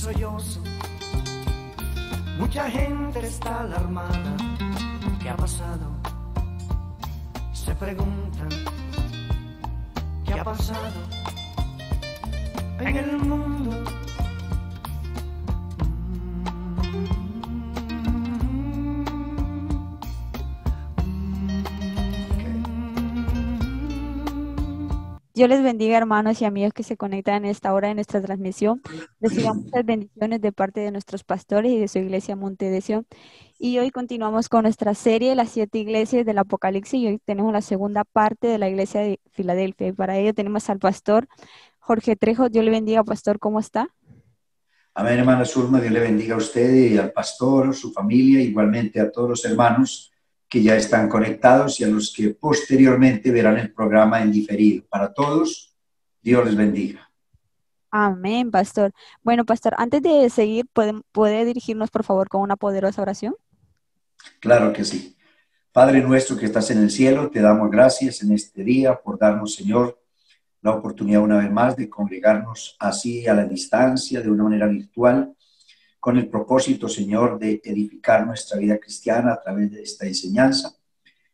sollozo, mucha gente está alarmada. ¿Qué ha pasado? Se preguntan, ¿qué ha pasado en el mundo? Dios les bendiga, hermanos y amigos que se conectan en esta hora de nuestra transmisión. Recibamos muchas bendiciones de parte de nuestros pastores y de su iglesia Monte de Sion. Y hoy continuamos con nuestra serie, las 7 iglesias del Apocalipsis, y hoy tenemos la segunda parte de la iglesia de Filadelfia. Y para ello tenemos al pastor Jorge Trejo. Dios le bendiga, pastor, ¿cómo está? Amén, hermana Zulma, Dios le bendiga a usted y al pastor, su familia, igualmente a todos los hermanos que ya están conectados y a los que posteriormente verán el programa en diferido. Para todos, Dios les bendiga. Amén, pastor. Bueno, pastor, antes de seguir, ¿puede dirigirnos, por favor, con una poderosa oración? Claro que sí. Padre nuestro que estás en el cielo, te damos gracias en este día por darnos, Señor, la oportunidad una vez más de congregarnos así a la distancia, de una manera virtual, con el propósito, Señor, de edificar nuestra vida cristiana a través de esta enseñanza.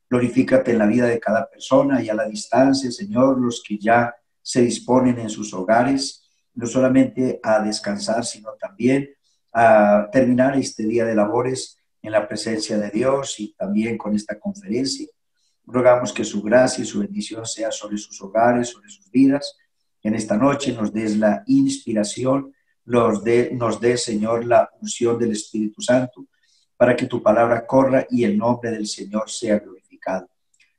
Glorifícate en la vida de cada persona y a la distancia, Señor, los que ya se disponen en sus hogares, no solamente a descansar, sino también a terminar este día de labores en la presencia de Dios y también con esta conferencia. Rogamos que su gracia y su bendición sea sobre sus hogares, sobre sus vidas. En esta noche nos des la inspiración, nos dé, Señor, la unción del Espíritu Santo para que tu palabra corra y el nombre del Señor sea glorificado.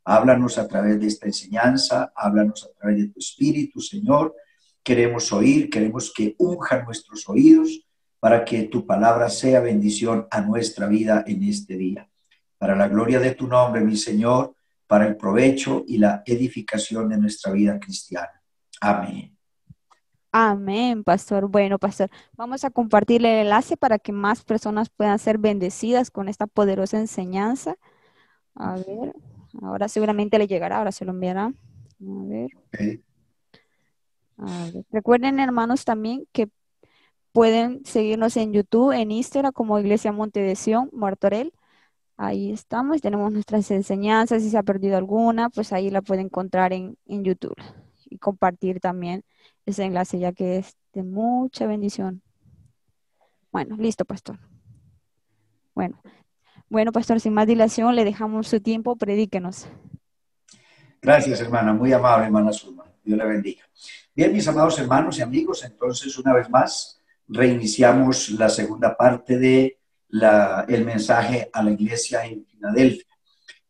Háblanos a través de esta enseñanza, háblanos a través de tu Espíritu, Señor. Queremos oír, queremos que unjan nuestros oídos para que tu palabra sea bendición a nuestra vida en este día. Para la gloria de tu nombre, mi Señor, para el provecho y la edificación de nuestra vida cristiana. Amén. Amén, pastor. Bueno, pastor, vamos a compartir el enlace para que más personas puedan ser bendecidas con esta poderosa enseñanza. A ver, ahora seguramente le llegará, ahora se lo enviará. A ver. Okay. A ver. Recuerden, hermanos, también que pueden seguirnos en YouTube, en Instagram como Iglesia Monte de Sion, Martorell. Ahí estamos, tenemos nuestras enseñanzas. Si se ha perdido alguna, pues ahí la pueden encontrar en YouTube y compartir también ese enlace, ya que es de mucha bendición. Bueno, listo, pastor. Bueno, pastor, sin más dilación, le dejamos su tiempo, predíquenos. Gracias, hermana, muy amable, hermana Zulma. Dios la bendiga. Bien, mis amados hermanos y amigos, entonces una vez más reiniciamos la segunda parte de el mensaje a la iglesia en Filadelfia.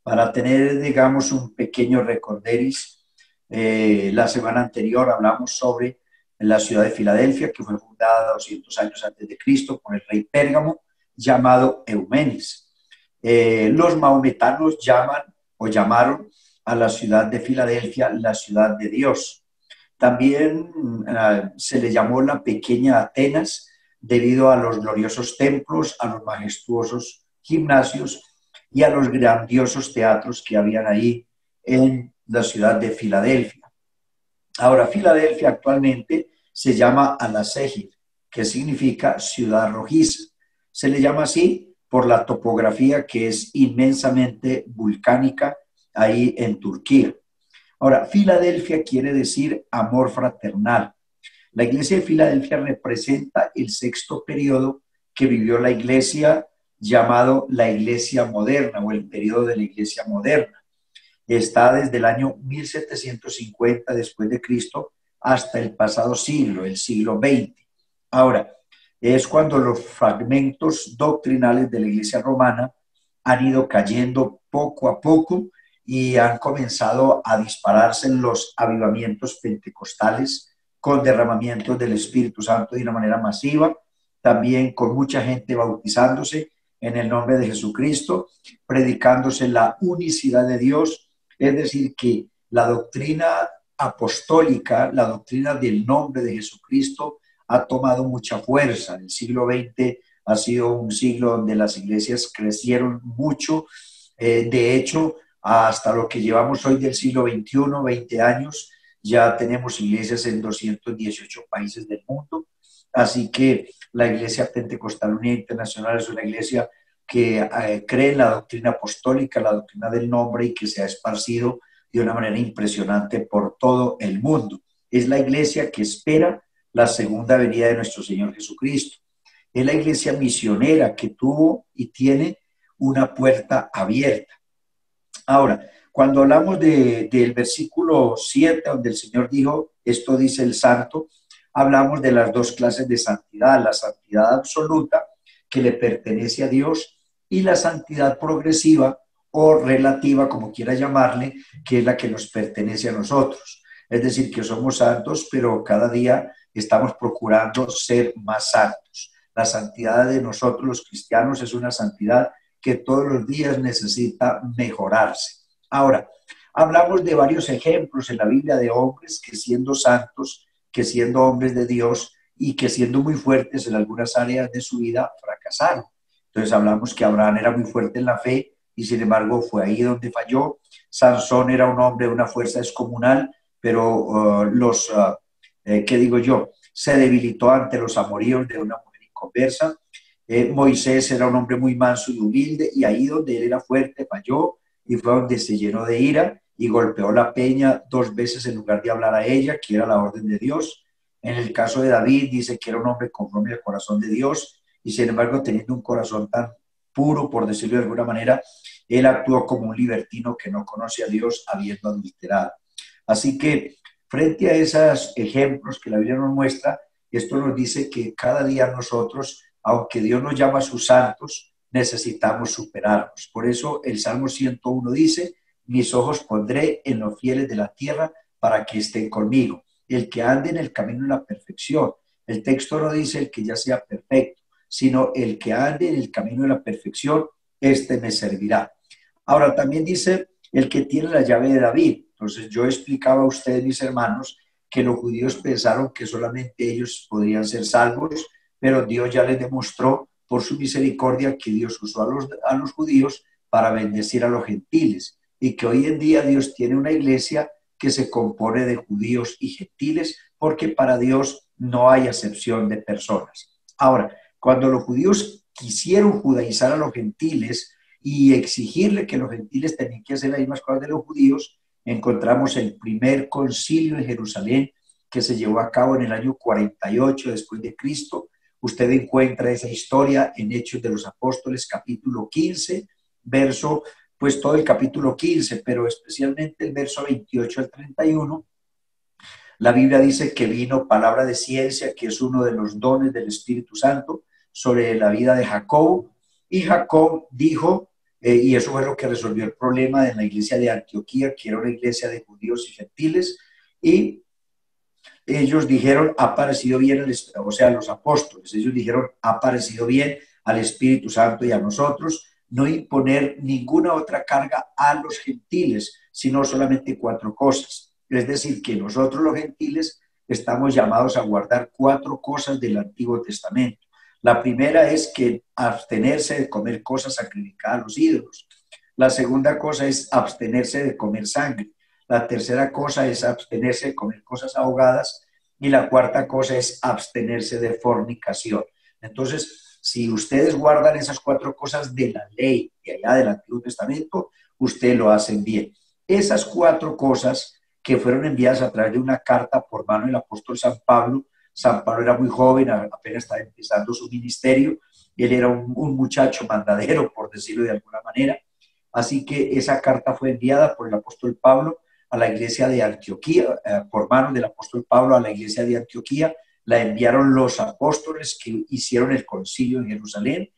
Para tener, digamos, un pequeño recorderis, la semana anterior hablamos sobre la ciudad de Filadelfia, que fue fundada 200 años antes de Cristo por el rey Pérgamo, llamado Eumenes. Los maometanos llamaron a la ciudad de Filadelfia la ciudad de Dios. También se le llamó la pequeña Atenas debido a los gloriosos templos, a los majestuosos gimnasios y a los grandiosos teatros que habían ahí en la ciudad de Filadelfia. Ahora, Filadelfia actualmente se llama Alasehir, que significa ciudad rojiza. Se le llama así por la topografía que es inmensamente volcánica ahí en Turquía. Ahora, Filadelfia quiere decir amor fraternal. La iglesia de Filadelfia representa el sexto periodo que vivió la iglesia, llamado la iglesia moderna o el periodo de la iglesia moderna. Está desde el año 1750 después de Cristo hasta el pasado siglo, el siglo XX. Ahora, es cuando los fragmentos doctrinales de la iglesia romana han ido cayendo poco a poco y han comenzado a dispararse en los avivamientos pentecostales con derramamientos del Espíritu Santo de una manera masiva, también con mucha gente bautizándose en el nombre de Jesucristo, predicándose la unicidad de Dios, es decir, que la doctrina apostólica, la doctrina del nombre de Jesucristo ha tomado mucha fuerza. El siglo XX ha sido un siglo donde las iglesias crecieron mucho. De hecho, hasta lo que llevamos hoy del siglo XXI, 20 años, ya tenemos iglesias en 218 países del mundo Así que la Iglesia Pentecostal Unida Internacional es una iglesia que cree en la doctrina apostólica, la doctrina del nombre, y que se ha esparcido de una manera impresionante por todo el mundo. Es la iglesia que espera la segunda venida de nuestro Señor Jesucristo. Es la iglesia misionera que tuvo y tiene una puerta abierta. Ahora, cuando hablamos del versículo 7, donde el Señor dijo, esto dice el santo, hablamos de las dos clases de santidad, la santidad absoluta que le pertenece a Dios y la santidad progresiva o relativa, como quiera llamarle, que es la que nos pertenece a nosotros. Es decir, que somos santos, pero cada día estamos procurando ser más santos. La santidad de nosotros los cristianos es una santidad que todos los días necesita mejorarse. Ahora, hablamos de varios ejemplos en la Biblia de hombres que siendo santos, que siendo hombres de Dios y que siendo muy fuertes en algunas áreas de su vida, fracasaron. Entonces hablamos que Abraham era muy fuerte en la fe y sin embargo fue ahí donde falló. Sansón era un hombre de una fuerza descomunal, pero ¿qué digo yo? Se debilitó ante los amoríos de una mujer inconversa. Moisés era un hombre muy manso y humilde, y ahí donde él era fuerte falló, y fue donde se llenó de ira y golpeó la peña 2 veces en lugar de hablar a ella, que era la orden de Dios. En el caso de David dice que era un hombre conforme al corazón de Dios, y sin embargo teniendo un corazón tan puro, por decirlo de alguna manera, él actuó como un libertino que no conoce a Dios habiendo adulterado. Así que frente a esos ejemplos que la Biblia nos muestra, esto nos dice que cada día nosotros, aunque Dios nos llama a sus santos, necesitamos superarnos. Por eso el Salmo 101 dice, mis ojos pondré en los fieles de la tierra para que estén conmigo. El que ande en el camino de la perfección. El texto no dice el que ya sea perfecto, sino el que ande en el camino de la perfección, este me servirá. Ahora también dice el que tiene la llave de David. Entonces yo explicaba a ustedes, mis hermanos, que los judíos pensaron que solamente ellos podrían ser salvos, pero Dios ya les demostró por su misericordia que Dios usó a los judíos para bendecir a los gentiles, y que hoy en día Dios tiene una iglesia que se compone de judíos y gentiles, porque para Dios no hay acepción de personas. Ahora, cuando los judíos quisieron judaizar a los gentiles y exigirle que los gentiles tenían que hacer las mismas cosas de los judíos, encontramos el primer concilio en Jerusalén que se llevó a cabo en el año 48 después de Cristo. Usted encuentra esa historia en Hechos de los Apóstoles, capítulo 15, pues todo el capítulo 15, pero especialmente el verso 28 al 31. La Biblia dice que vino palabra de ciencia, que es uno de los dones del Espíritu Santo, sobre la vida de Jacob. Y Jacob dijo, y eso fue lo que resolvió el problema de la iglesia de Antioquía, que era una iglesia de judíos y gentiles, y ellos dijeron, ha parecido bien, o sea, los apóstoles, ellos dijeron, ha parecido bien al Espíritu Santo y a nosotros no imponer ninguna otra carga a los gentiles, sino solamente 4 cosas. Es decir, que nosotros los gentiles estamos llamados a guardar 4 cosas del Antiguo Testamento. La primera es que abstenerse de comer cosas sacrificadas a los ídolos. La segunda cosa es abstenerse de comer sangre. La tercera cosa es abstenerse de comer cosas ahogadas. Y la cuarta cosa es abstenerse de fornicación. Entonces, si ustedes guardan esas 4 cosas de la ley de allá del Antiguo Testamento, ustedes lo hacen bien. Esas 4 cosas que fueron enviadas a través de una carta por mano del apóstol San Pablo. San Pablo era muy joven, apenas estaba empezando su ministerio. Él era un muchacho mandadero, por decirlo de alguna manera. Así que esa carta fue enviada por el apóstol Pablo a la iglesia de Antioquía, por mano del apóstol Pablo a la iglesia de Antioquía. La enviaron los apóstoles que hicieron el concilio en Jerusalén,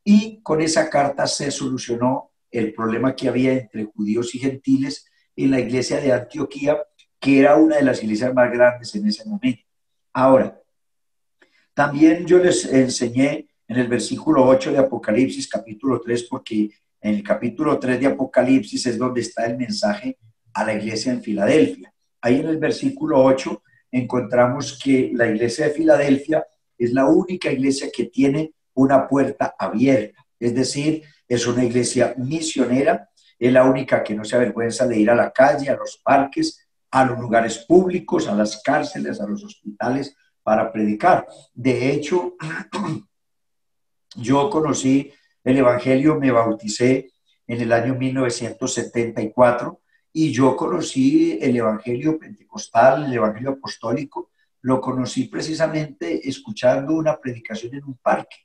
y con esa carta se solucionó el problema que había entre judíos y gentiles en la iglesia de Antioquía, que era una de las iglesias más grandes en ese momento. Ahora, también yo les enseñé en el versículo 8 de Apocalipsis, capítulo 3, porque en el capítulo 3 de Apocalipsis es donde está el mensaje a la iglesia en Filadelfia. Ahí en el versículo 8 encontramos que la iglesia de Filadelfia es la única iglesia que tiene una puerta abierta, es decir, es una iglesia misionera, es la única que no se avergüenza de ir a la calle, a los parques, a los lugares públicos, a las cárceles, a los hospitales, para predicar. De hecho, yo conocí el Evangelio, me bauticé en el año 1974 y yo conocí el Evangelio pentecostal, el Evangelio apostólico, lo conocí precisamente escuchando una predicación en un parque.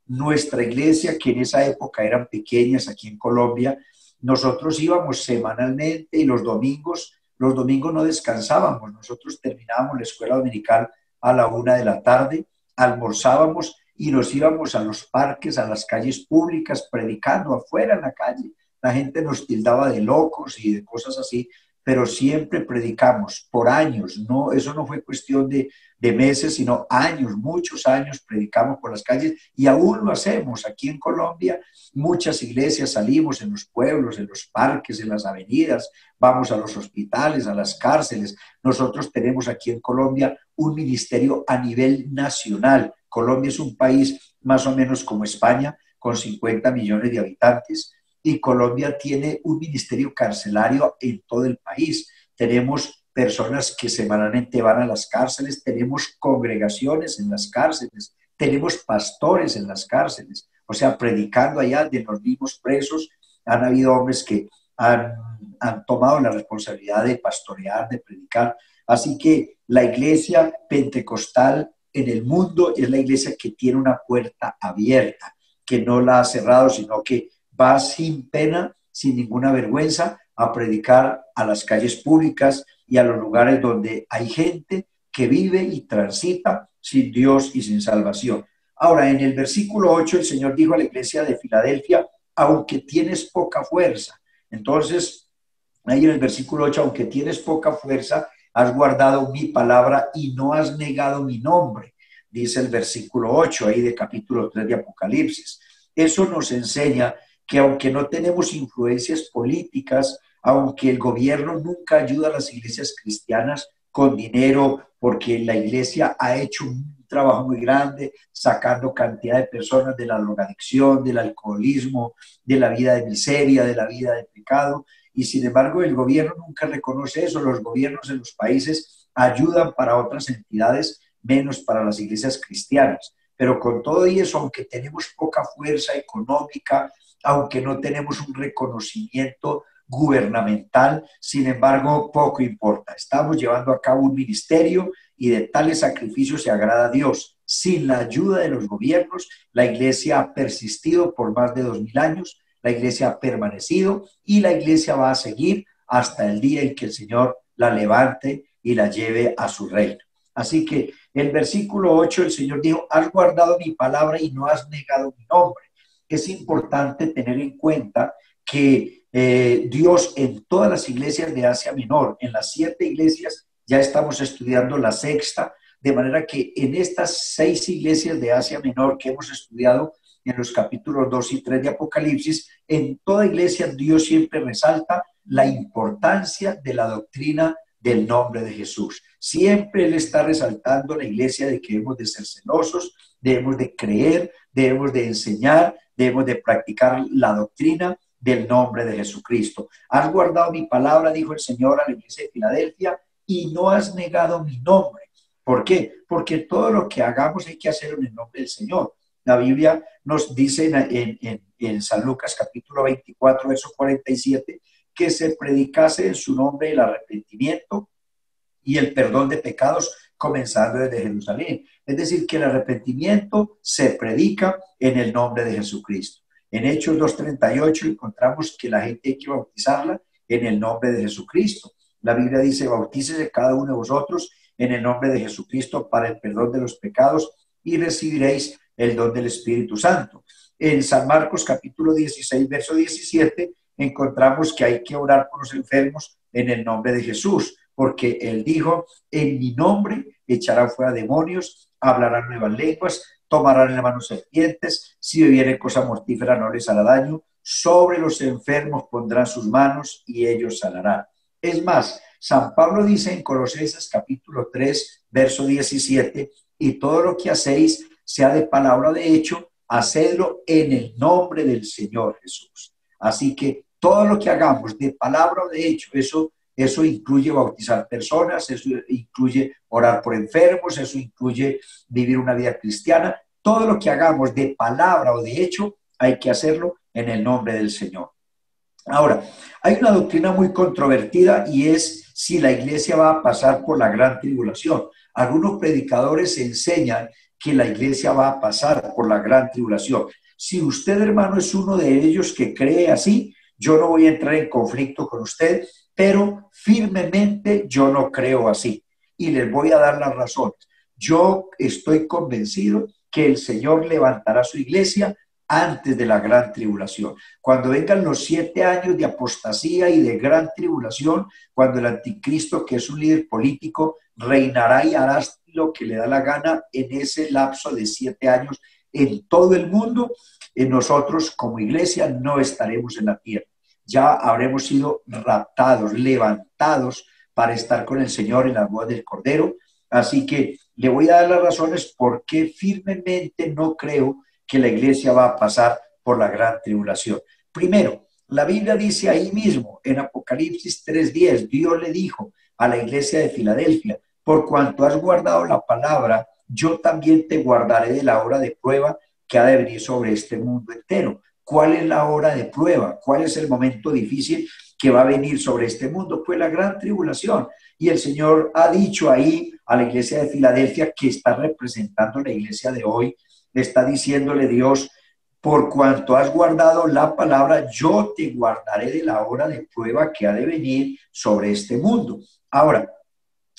Nuestra iglesia, que en esa época eran pequeñas aquí en Colombia, nosotros íbamos semanalmente y los domingos no descansábamos. Nosotros terminábamos la escuela dominical a la 1 de la tarde, almorzábamos y nos íbamos a los parques, a las calles públicas, predicando afuera en la calle. La gente nos tildaba de locos y de cosas así, pero siempre predicamos por años. No, eso no fue cuestión de meses, sino años, muchos años predicamos por las calles y aún lo hacemos. Aquí en Colombia, muchas iglesias salimos en los pueblos, en los parques, en las avenidas, vamos a los hospitales, a las cárceles. Nosotros tenemos aquí en Colombia un ministerio a nivel nacional. Colombia es un país más o menos como España, con 50 millones de habitantes, y Colombia tiene un ministerio carcelario en todo el país. Tenemos personas que semanalmente van a las cárceles, tenemos congregaciones en las cárceles, tenemos pastores en las cárceles, o sea, predicando allá de los mismos presos. Han habido hombres que han tomado la responsabilidad de pastorear, de predicar. Así que la iglesia pentecostal en el mundo es la iglesia que tiene una puerta abierta, que no la ha cerrado, sino que va sin pena, sin ninguna vergüenza, a predicar a las calles públicas y a los lugares donde hay gente que vive y transita sin Dios y sin salvación. Ahora, en el versículo 8, el Señor dijo a la iglesia de Filadelfia, aunque tienes poca fuerza. Entonces, ahí en el versículo 8, aunque tienes poca fuerza, has guardado mi palabra y no has negado mi nombre, dice el versículo 8 ahí de capítulo 3 de Apocalipsis. Eso nos enseña que aunque no tenemos influencias políticas, aunque el gobierno nunca ayuda a las iglesias cristianas con dinero, porque la iglesia ha hecho un trabajo muy grande sacando cantidad de personas de la drogadicción, del alcoholismo, de la vida de miseria, de la vida de pecado, y sin embargo el gobierno nunca reconoce eso. Los gobiernos en los países ayudan para otras entidades, menos para las iglesias cristianas. Pero con todo eso, aunque tenemos poca fuerza económica, aunque no tenemos un reconocimiento gubernamental, sin embargo, poco importa. Estamos llevando a cabo un ministerio y de tales sacrificios se agrada a Dios. Sin la ayuda de los gobiernos, la iglesia ha persistido por más de 2000 años, la iglesia ha permanecido y la iglesia va a seguir hasta el día en que el Señor la levante y la lleve a su reino. Así que el versículo 8, el Señor dijo, has guardado mi palabra y no has negado mi nombre. Es importante tener en cuenta que Dios en todas las iglesias de Asia Menor, en las 7 iglesias, ya estamos estudiando la 6ª, de manera que en estas 6 iglesias de Asia Menor que hemos estudiado en los capítulos 2 y 3 de Apocalipsis, en toda iglesia Dios siempre resalta la importancia de la doctrina del nombre de Jesús. Siempre Él está resaltando a la iglesia de que debemos de ser celosos, debemos de creer, debemos de enseñar, debemos de practicar la doctrina del nombre de Jesucristo. Has guardado mi palabra, dijo el Señor a la iglesia de Filadelfia, y no has negado mi nombre. ¿Por qué? Porque todo lo que hagamos hay que hacerlo en el nombre del Señor. La Biblia nos dice en San Lucas capítulo 24, verso 47, que se predicase en su nombre el arrepentimiento y el perdón de pecados, comenzando desde Jerusalén. Es decir, que el arrepentimiento se predica en el nombre de Jesucristo. En Hechos 2:38 encontramos que la gente hay que bautizarla en el nombre de Jesucristo. La Biblia dice, bautícese cada uno de vosotros en el nombre de Jesucristo para el perdón de los pecados y recibiréis el don del Espíritu Santo. En San Marcos capítulo 16, verso 17, encontramos que hay que orar por los enfermos en el nombre de Jesús, porque Él dijo, en mi nombre echarán fuera demonios, hablarán nuevas lenguas, tomarán en la mano serpientes, si bebieren cosa mortífera no les hará daño, sobre los enfermos pondrán sus manos y ellos sanarán. Es más, San Pablo dice en Colosenses capítulo 3, verso 17, y todo lo que hacéis, sea de palabra o de hecho, hacedlo en el nombre del Señor Jesús. Así que todo lo que hagamos de palabra o de hecho, eso Eso incluye bautizar personas, eso incluye orar por enfermos, eso incluye vivir una vida cristiana. Todo lo que hagamos de palabra o de hecho, hay que hacerlo en el nombre del Señor. Ahora, hay una doctrina muy controvertida y es si la iglesia va a pasar por la gran tribulación. Algunos predicadores enseñan que la iglesia va a pasar por la gran tribulación. Si usted, hermano, es uno de ellos que cree así, yo no voy a entrar en conflicto con usted, pero firmemente yo no creo así. Y les voy a dar las razones. Yo estoy convencido que el Señor levantará su iglesia antes de la gran tribulación. Cuando vengan los 7 años de apostasía y de gran tribulación, cuando el anticristo, que es un líder político, reinará y hará lo que le da la gana en ese lapso de 7 años en todo el mundo, nosotros como iglesia no estaremos en la tierra. Ya habremos sido raptados, levantados para estar con el Señor en la voz del Cordero. Así que le voy a dar las razones por qué firmemente no creo que la iglesia va a pasar por la gran tribulación. Primero, la Biblia dice ahí mismo, en Apocalipsis 3:10, Dios le dijo a la iglesia de Filadelfia: por cuanto has guardado la palabra, yo también te guardaré de la hora de prueba que ha de venir sobre este mundo entero. ¿Cuál es la hora de prueba? ¿Cuál es el momento difícil que va a venir sobre este mundo? Pues la gran tribulación. Y el Señor ha dicho ahí a la iglesia de Filadelfia, que está representando la iglesia de hoy, está diciéndole Dios: por cuanto has guardado la palabra, yo te guardaré de la hora de prueba que ha de venir sobre este mundo. Ahora,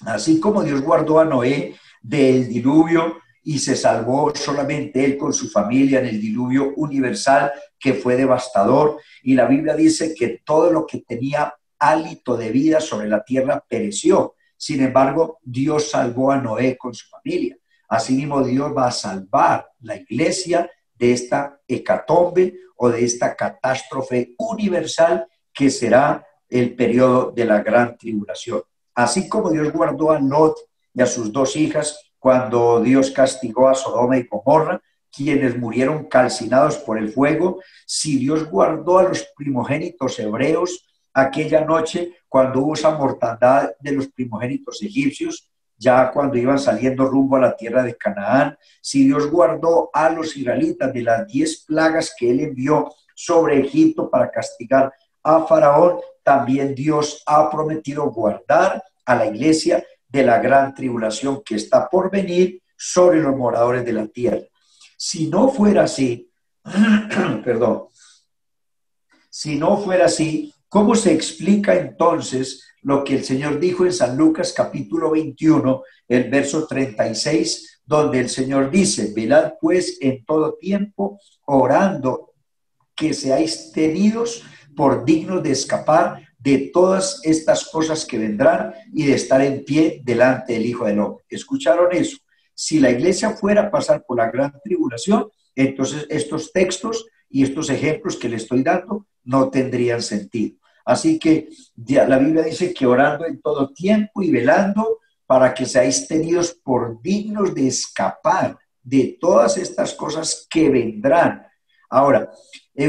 así como Dios guardó a Noé del diluvio y se salvó solamente él con su familia en el diluvio universal que fue devastador, y la Biblia dice que todo lo que tenía hálito de vida sobre la tierra pereció. Sin embargo, Dios salvó a Noé con su familia. Asimismo, Dios va a salvar la iglesia de esta hecatombe o de esta catástrofe universal que será el periodo de la gran tribulación. Así como Dios guardó a Lot y a sus 2 hijas cuando Dios castigó a Sodoma y Gomorra, quienes murieron calcinados por el fuego, si Dios guardó a los primogénitos hebreos aquella noche cuando hubo esa mortandad de los primogénitos egipcios, ya cuando iban saliendo rumbo a la tierra de Canaán, si Dios guardó a los israelitas de las 10 plagas que él envió sobre Egipto para castigar a Faraón, también Dios ha prometido guardar a la iglesia de la gran tribulación que está por venir sobre los moradores de la tierra. Si no fuera así, perdón, si no fuera así, ¿cómo se explica entonces lo que el Señor dijo en San Lucas capítulo 21, el verso 36, donde el Señor dice: velad pues en todo tiempo, orando que seáis tenidos por dignos de escapar de todas estas cosas que vendrán y de estar en pie delante del Hijo del Hombre? ¿Escucharon eso? Si la iglesia fuera a pasar por la gran tribulación, entonces estos textos y estos ejemplos que le estoy dando no tendrían sentido. Así que la Biblia dice que orando en todo tiempo y velando para que seáis tenidos por dignos de escapar de todas estas cosas que vendrán. Ahora,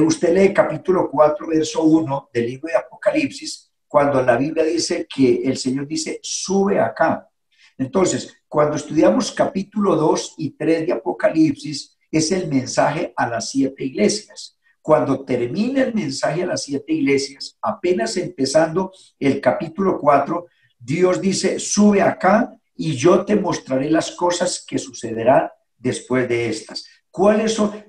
usted lee capítulo 4, verso 1 del libro de Apocalipsis, cuando la Biblia dice que el Señor dice: sube acá. Entonces, cuando estudiamos capítulo 2 y 3 de Apocalipsis, es el mensaje a las 7 iglesias. Cuando termina el mensaje a las 7 iglesias, apenas empezando el capítulo 4, Dios dice: sube acá y yo te mostraré las cosas que sucederán después de estas. ¿Cuáles son?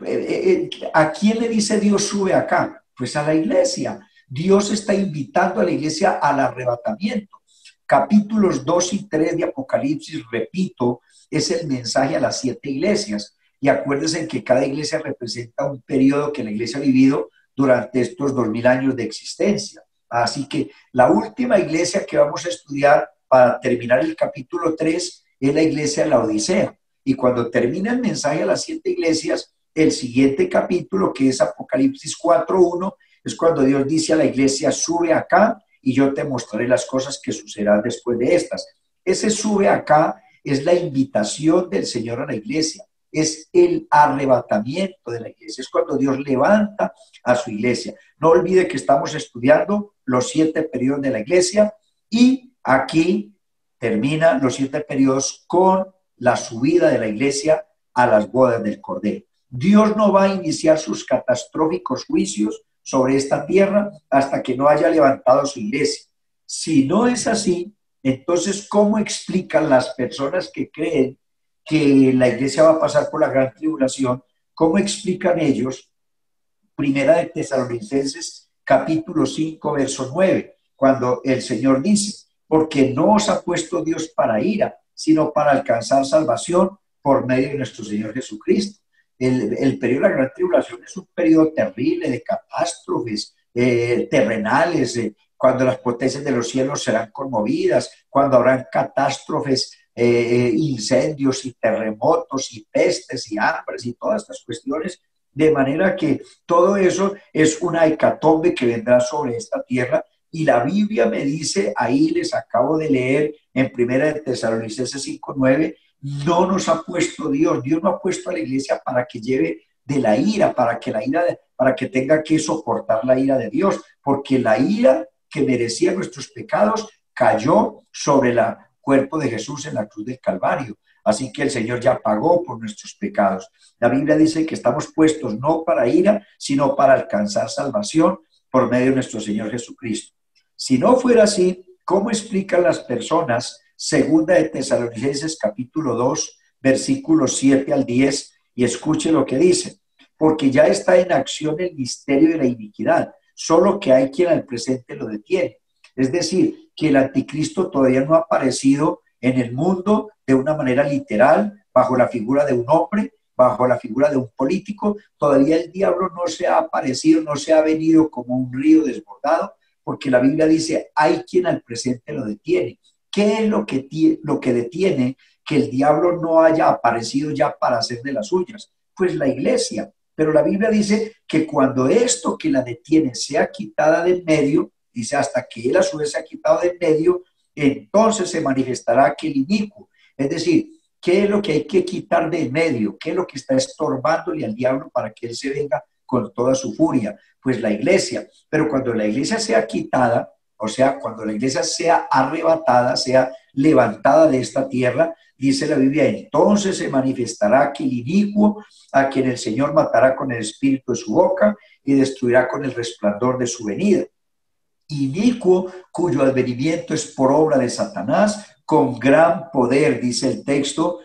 ¿A quién le dice Dios sube acá? Pues a la iglesia. Dios está invitando a la iglesia al arrebatamiento. Capítulos 2 y 3 de Apocalipsis, repito, es el mensaje a las 7 iglesias. Y acuérdense que cada iglesia representa un periodo que la iglesia ha vivido durante estos 2000 años de existencia. Así que la última iglesia que vamos a estudiar para terminar el capítulo 3 es la iglesia de la Odisea. Y cuando termina el mensaje a las 7 iglesias, el siguiente capítulo, que es Apocalipsis 4:1, es cuando Dios dice a la iglesia: sube acá y yo te mostraré las cosas que sucederán después de estas. Ese sube acá es la invitación del Señor a la iglesia. Es el arrebatamiento de la iglesia, es cuando Dios levanta a su iglesia. No olvide que estamos estudiando los 7 periodos de la iglesia Y aquí terminan los 7 periodos con la subida de la iglesia a las bodas del Cordero. Dios no va a iniciar sus catastróficos juicios sobre esta tierra hasta que no haya levantado su iglesia. Si no es así, entonces, ¿cómo explican las personas que creen que la iglesia va a pasar por la gran tribulación? ¿Cómo explican ellos? Primera de Tesalonicenses, capítulo 5, verso 9, cuando el Señor dice, porque no os ha puesto Dios para ira, sino para alcanzar salvación por medio de nuestro Señor Jesucristo. El periodo de la gran tribulación es un periodo terrible de catástrofes terrenales, cuando las potencias de los cielos serán conmovidas, cuando habrán catástrofes, incendios y terremotos y pestes y hambres y todas estas cuestiones, de manera que todo eso es una hecatombe que vendrá sobre esta tierra. Y la Biblia me dice, ahí les acabo de leer en Primera de Tesalonicenses 5:9, no nos ha puesto Dios no ha puesto a la iglesia para que lleve de la ira, para que tenga que soportar la ira de Dios, porque la ira que merecía nuestros pecados cayó sobre el cuerpo de Jesús en la cruz del Calvario. Así que el Señor ya pagó por nuestros pecados. La Biblia dice que estamos puestos no para ira, sino para alcanzar salvación por medio de nuestro Señor Jesucristo. Si no fuera así, ¿cómo explican las personas? Segunda de Tesalonicenses capítulo 2, versículos 7 al 10, y escuche lo que dice. Porque ya está en acción el misterio de la iniquidad, solo que hay quien al presente lo detiene. Es decir, que el anticristo todavía no ha aparecido en el mundo de una manera literal, bajo la figura de un hombre, bajo la figura de un político. Todavía el diablo no se ha aparecido, no se ha venido como un río desbordado, porque la Biblia dice, hay quien al presente lo detiene. ¿Qué es lo que detiene que el diablo no haya aparecido ya para hacer de las suyas? Pues la iglesia. Pero la Biblia dice que cuando esto que la detiene sea quitada de en medio, dice hasta que él a su vez se ha quitado de en medio, entonces se manifestará aquel inicuo. Es decir, ¿qué es lo que hay que quitar de en medio? ¿Qué es lo que está estorbándole al diablo para que él se venga con toda su furia? Pues la iglesia. Pero cuando la iglesia sea quitada, o sea, cuando la iglesia sea arrebatada, sea levantada de esta tierra, dice la Biblia, entonces se manifestará aquel inicuo a quien el Señor matará con el espíritu de su boca y destruirá con el resplandor de su venida. Inicuo cuyo advenimiento es por obra de Satanás, con gran poder, dice el texto,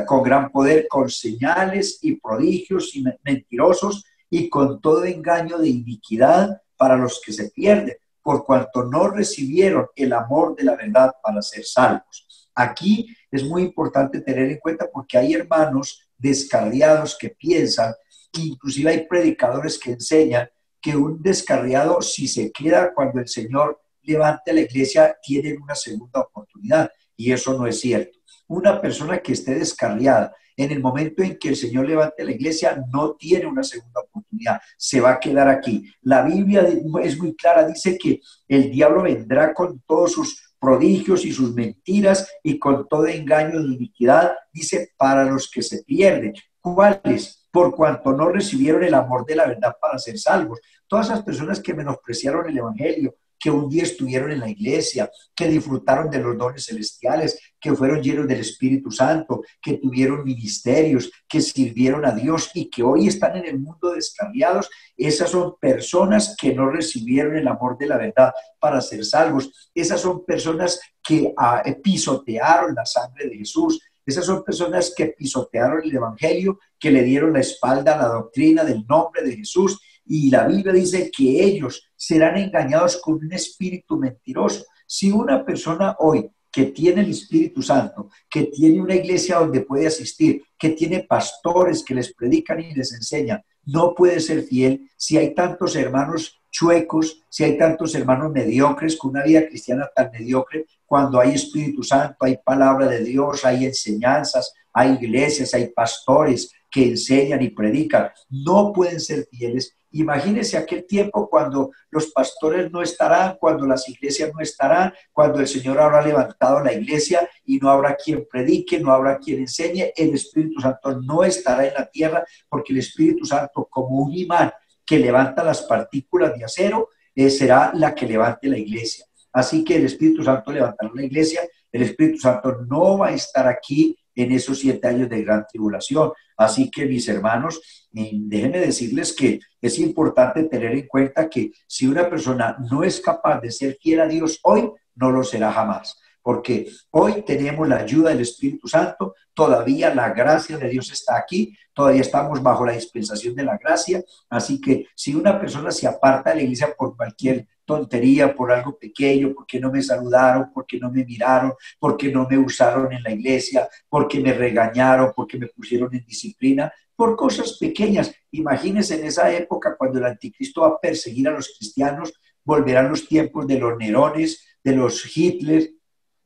con gran poder, con señales y prodigios y mentirosos y con todo engaño de iniquidad para los que se pierden, por cuanto no recibieron el amor de la verdad para ser salvos. Aquí es muy importante tener en cuenta porque hay hermanos descarriados que piensan, inclusive hay predicadores que enseñan que un descarriado, si se queda cuando el Señor levante la iglesia, tiene una segunda oportunidad, y eso no es cierto. Una persona que esté descarriada, en el momento en que el Señor levante la iglesia, no tiene una segunda oportunidad, se va a quedar aquí. La Biblia es muy clara, dice que el diablo vendrá con todos sus prodigios y sus mentiras y con todo engaño de iniquidad, dice, para los que se pierden. ¿Cuáles? Por cuanto no recibieron el amor de la verdad para ser salvos. Todas esas personas que menospreciaron el evangelio, que un día estuvieron en la iglesia, que disfrutaron de los dones celestiales, que fueron llenos del Espíritu Santo, que tuvieron ministerios, que sirvieron a Dios y que hoy están en el mundo descarriados, esas son personas que no recibieron el amor de la verdad para ser salvos. Esas son personas que pisotearon la sangre de Jesús. Esas son personas que pisotearon el evangelio, que le dieron la espalda a la doctrina del nombre de Jesús. Y la Biblia dice que ellos serán engañados con un espíritu mentiroso. Si una persona hoy que tiene el Espíritu Santo, que tiene una iglesia donde puede asistir, que tiene pastores que les predican y les enseñan, no puede ser fiel si hay tantos hermanos chuecos, si hay tantos hermanos mediocres con una vida cristiana tan mediocre, cuando hay Espíritu Santo, hay palabra de Dios, hay enseñanzas, hay iglesias, hay pastores que enseñan y predican, no pueden ser fieles. Imagínense aquel tiempo cuando los pastores no estarán, cuando las iglesias no estarán, cuando el Señor habrá levantado la iglesia y no habrá quien predique, no habrá quien enseñe. El Espíritu Santo no estará en la tierra porque el Espíritu Santo, como un imán que levanta las partículas de acero, será la que levante la iglesia. Así que el Espíritu Santo levantará la iglesia. El Espíritu Santo no va a estar aquí en esos 7 años de gran tribulación. Así que, mis hermanos, déjenme decirles que es importante tener en cuenta que si una persona no es capaz de ser fiel a Dios hoy, no lo será jamás. Porque hoy tenemos la ayuda del Espíritu Santo, todavía la gracia de Dios está aquí, todavía estamos bajo la dispensación de la gracia. Así que si una persona se aparta de la iglesia por cualquier tontería, por algo pequeño, porque no me saludaron, porque no me miraron, porque no me usaron en la iglesia, porque me regañaron, porque me pusieron en disciplina, por cosas pequeñas. Imagínense en esa época cuando el anticristo va a perseguir a los cristianos, volverán los tiempos de los Nerones, de los Hitler,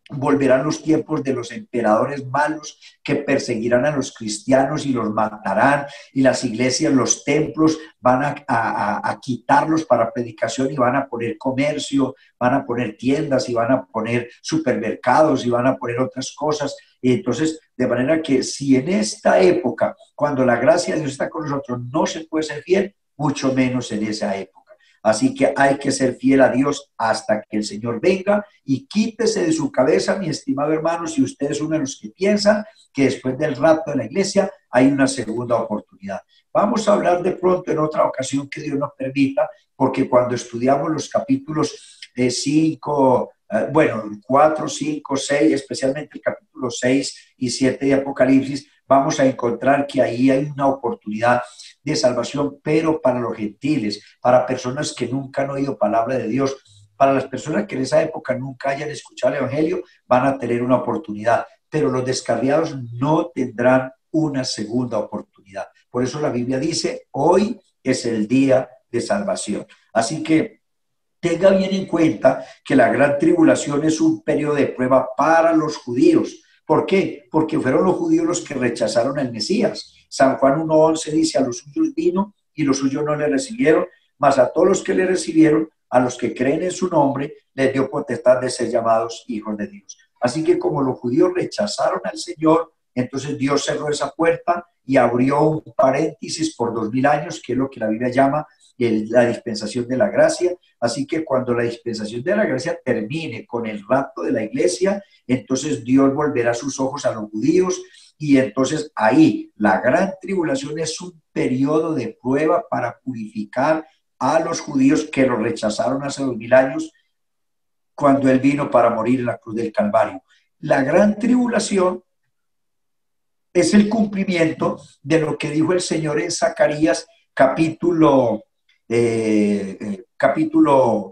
volverán los tiempos de los emperadores malos que perseguirán a los cristianos y los matarán, y las iglesias, los templos van a quitarlos para predicación y van a poner comercio, van a poner tiendas y van a poner supermercados y van a poner otras cosas. Y entonces, de manera que si en esta época, cuando la gracia de Dios está con nosotros, no se puede ser fiel, mucho menos en esa época. Así que hay que ser fiel a Dios hasta que el Señor venga, y quítese de su cabeza, mi estimado hermano, si usted es uno de los que piensan que después del rapto de la iglesia hay una segunda oportunidad. Vamos a hablar de pronto en otra ocasión que Dios nos permita, porque cuando estudiamos los capítulos 4, 5, 6, especialmente el capítulo 6 y 7 de Apocalipsis, vamos a encontrar que ahí hay una oportunidad de salvación, pero para los gentiles, para personas que nunca han oído palabra de Dios, para las personas que en esa época nunca hayan escuchado el Evangelio, van a tener una oportunidad, pero los descarriados no tendrán una segunda oportunidad. Por eso la Biblia dice, hoy es el día de salvación. Así que tenga bien en cuenta que la gran tribulación es un periodo de prueba para los judíos. ¿Por qué? Porque fueron los judíos los que rechazaron al Mesías. San Juan 1:11 dice, a los suyos vino y los suyos no le recibieron, mas a todos los que le recibieron, a los que creen en su nombre, les dio potestad de ser llamados hijos de Dios. Así que como los judíos rechazaron al Señor, entonces Dios cerró esa puerta y abrió un paréntesis por 2000 años, que es lo que la Biblia llama la dispensación de la gracia. Así que cuando la dispensación de la gracia termine con el rapto de la iglesia, entonces Dios volverá sus ojos a los judíos, y entonces ahí la gran tribulación es un periodo de prueba para purificar a los judíos que lo rechazaron hace 2000 años cuando Él vino para morir en la cruz del Calvario. La gran tribulación es el cumplimiento de lo que dijo el Señor en Zacarías capítulo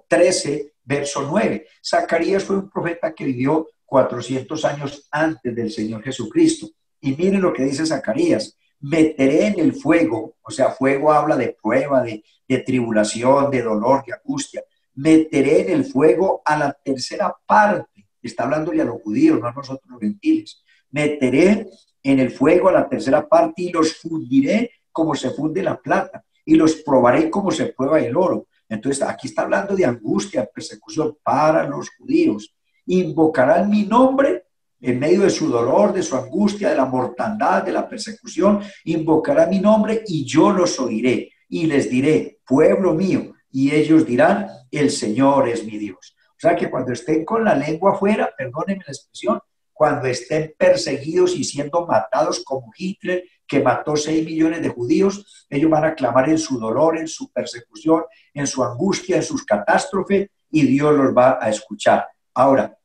13, verso 9. Zacarías fue un profeta que vivió 400 años antes del Señor Jesucristo. Y miren lo que dice Zacarías: meteré en el fuego, o sea, fuego habla de prueba, de tribulación, de dolor, de angustia. Meteré en el fuego a la tercera parte. Está hablándole a los judíos, no a nosotros los gentiles. Meteré en el fuego a la tercera parte y los fundiré como se funde la plata y los probaré como se prueba el oro. Entonces aquí está hablando de angustia, persecución para los judíos. Invocarán mi nombre en medio de su dolor, de su angustia, de la mortandad, de la persecución. Invocarán mi nombre y yo los oiré y les diré, pueblo mío, y ellos dirán, el Señor es mi Dios. O sea que cuando estén con la lengua afuera, perdónenme la expresión, cuando estén perseguidos y siendo matados como Hitler, que mató 6 millones de judíos, ellos van a clamar en su dolor, en su persecución, en su angustia, en sus catástrofes, y Dios los va a escuchar. Ahora,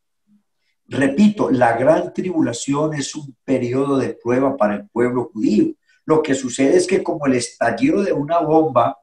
repito, la gran tribulación es un periodo de prueba para el pueblo judío. Lo que sucede es que como el estallido de una bomba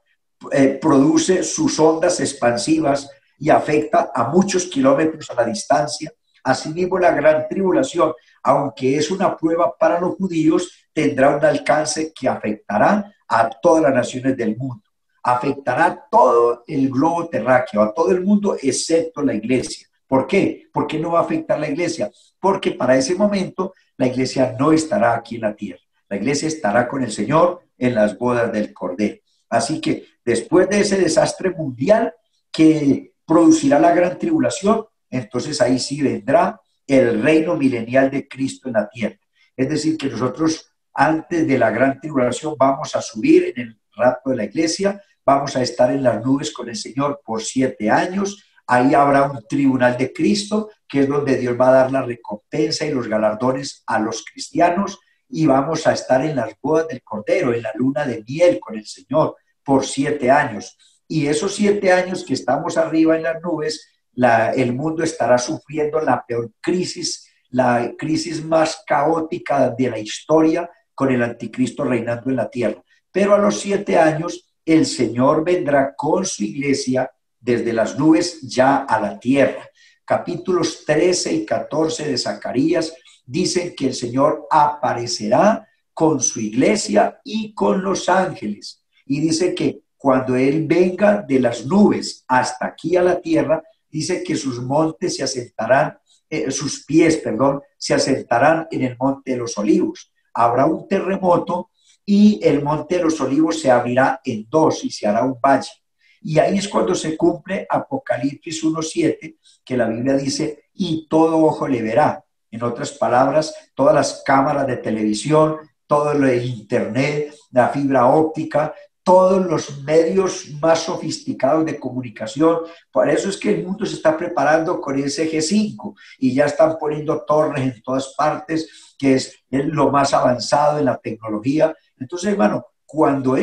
produce sus ondas expansivas y afecta a muchos kilómetros a la distancia, asimismo la gran tribulación, aunque es una prueba para los judíos, tendrá un alcance que afectará a todas las naciones del mundo. Afectará a todo el globo terráqueo, a todo el mundo excepto la iglesia. ¿Por qué? ¿Por qué no va a afectar la iglesia? Porque para ese momento la iglesia no estará aquí en la tierra. La iglesia estará con el Señor en las bodas del Cordero. Así que después de ese desastre mundial que producirá la gran tribulación, entonces ahí sí vendrá el reino milenial de Cristo en la tierra. Es decir, que nosotros antes de la gran tribulación vamos a subir en el rapto de la iglesia, vamos a estar en las nubes con el Señor por 7 años, Ahí habrá un tribunal de Cristo, que es donde Dios va a dar la recompensa y los galardones a los cristianos, y vamos a estar en las bodas del Cordero, en la luna de miel con el Señor por 7 años. Y esos 7 años que estamos arriba en las nubes, el mundo estará sufriendo la peor crisis, la crisis más caótica de la historia, con el anticristo reinando en la tierra. Pero a los 7 años el Señor vendrá con su iglesia desde las nubes ya a la tierra. Capítulos 13 y 14 de Zacarías dicen que el Señor aparecerá con su iglesia y con los ángeles. Y dice que cuando Él venga de las nubes hasta aquí a la tierra, dice que sus montes se asentarán, sus pies, perdón, se asentarán en el monte de los olivos. Habrá un terremoto y el monte de los olivos se abrirá en dos y se hará un valle. Y ahí es cuando se cumple Apocalipsis 1:7, que la Biblia dice, y todo ojo le verá. En otras palabras, todas las cámaras de televisión, todo el internet, la fibra óptica, todos los medios más sofisticados de comunicación. Por eso es que el mundo se está preparando con ese G5 y ya están poniendo torres en todas partes, que es lo más avanzado en la tecnología. Entonces, hermano, cuando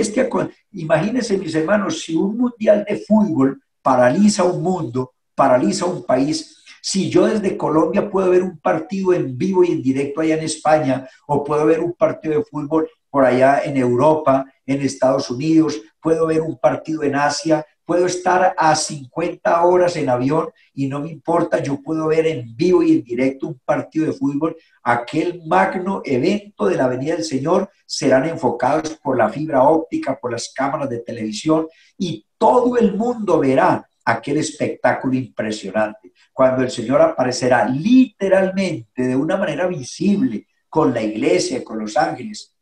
imagínense, mis hermanos, si un mundial de fútbol paraliza un mundo, paraliza un país, si yo desde Colombia puedo ver un partido en vivo y en directo allá en España, o puedo ver un partido de fútbol por allá en Europa, en Estados Unidos, puedo ver un partido en Asia, puedo estar a 50 horas en avión y no me importa, yo puedo ver en vivo y en directo un partido de fútbol. Aquel magno evento de la venida del Señor serán enfocados por la fibra óptica, por las cámaras de televisión, y todo el mundo verá aquel espectáculo impresionante, cuando el Señor aparecerá literalmente de una manera visible con la iglesia, con los ángeles.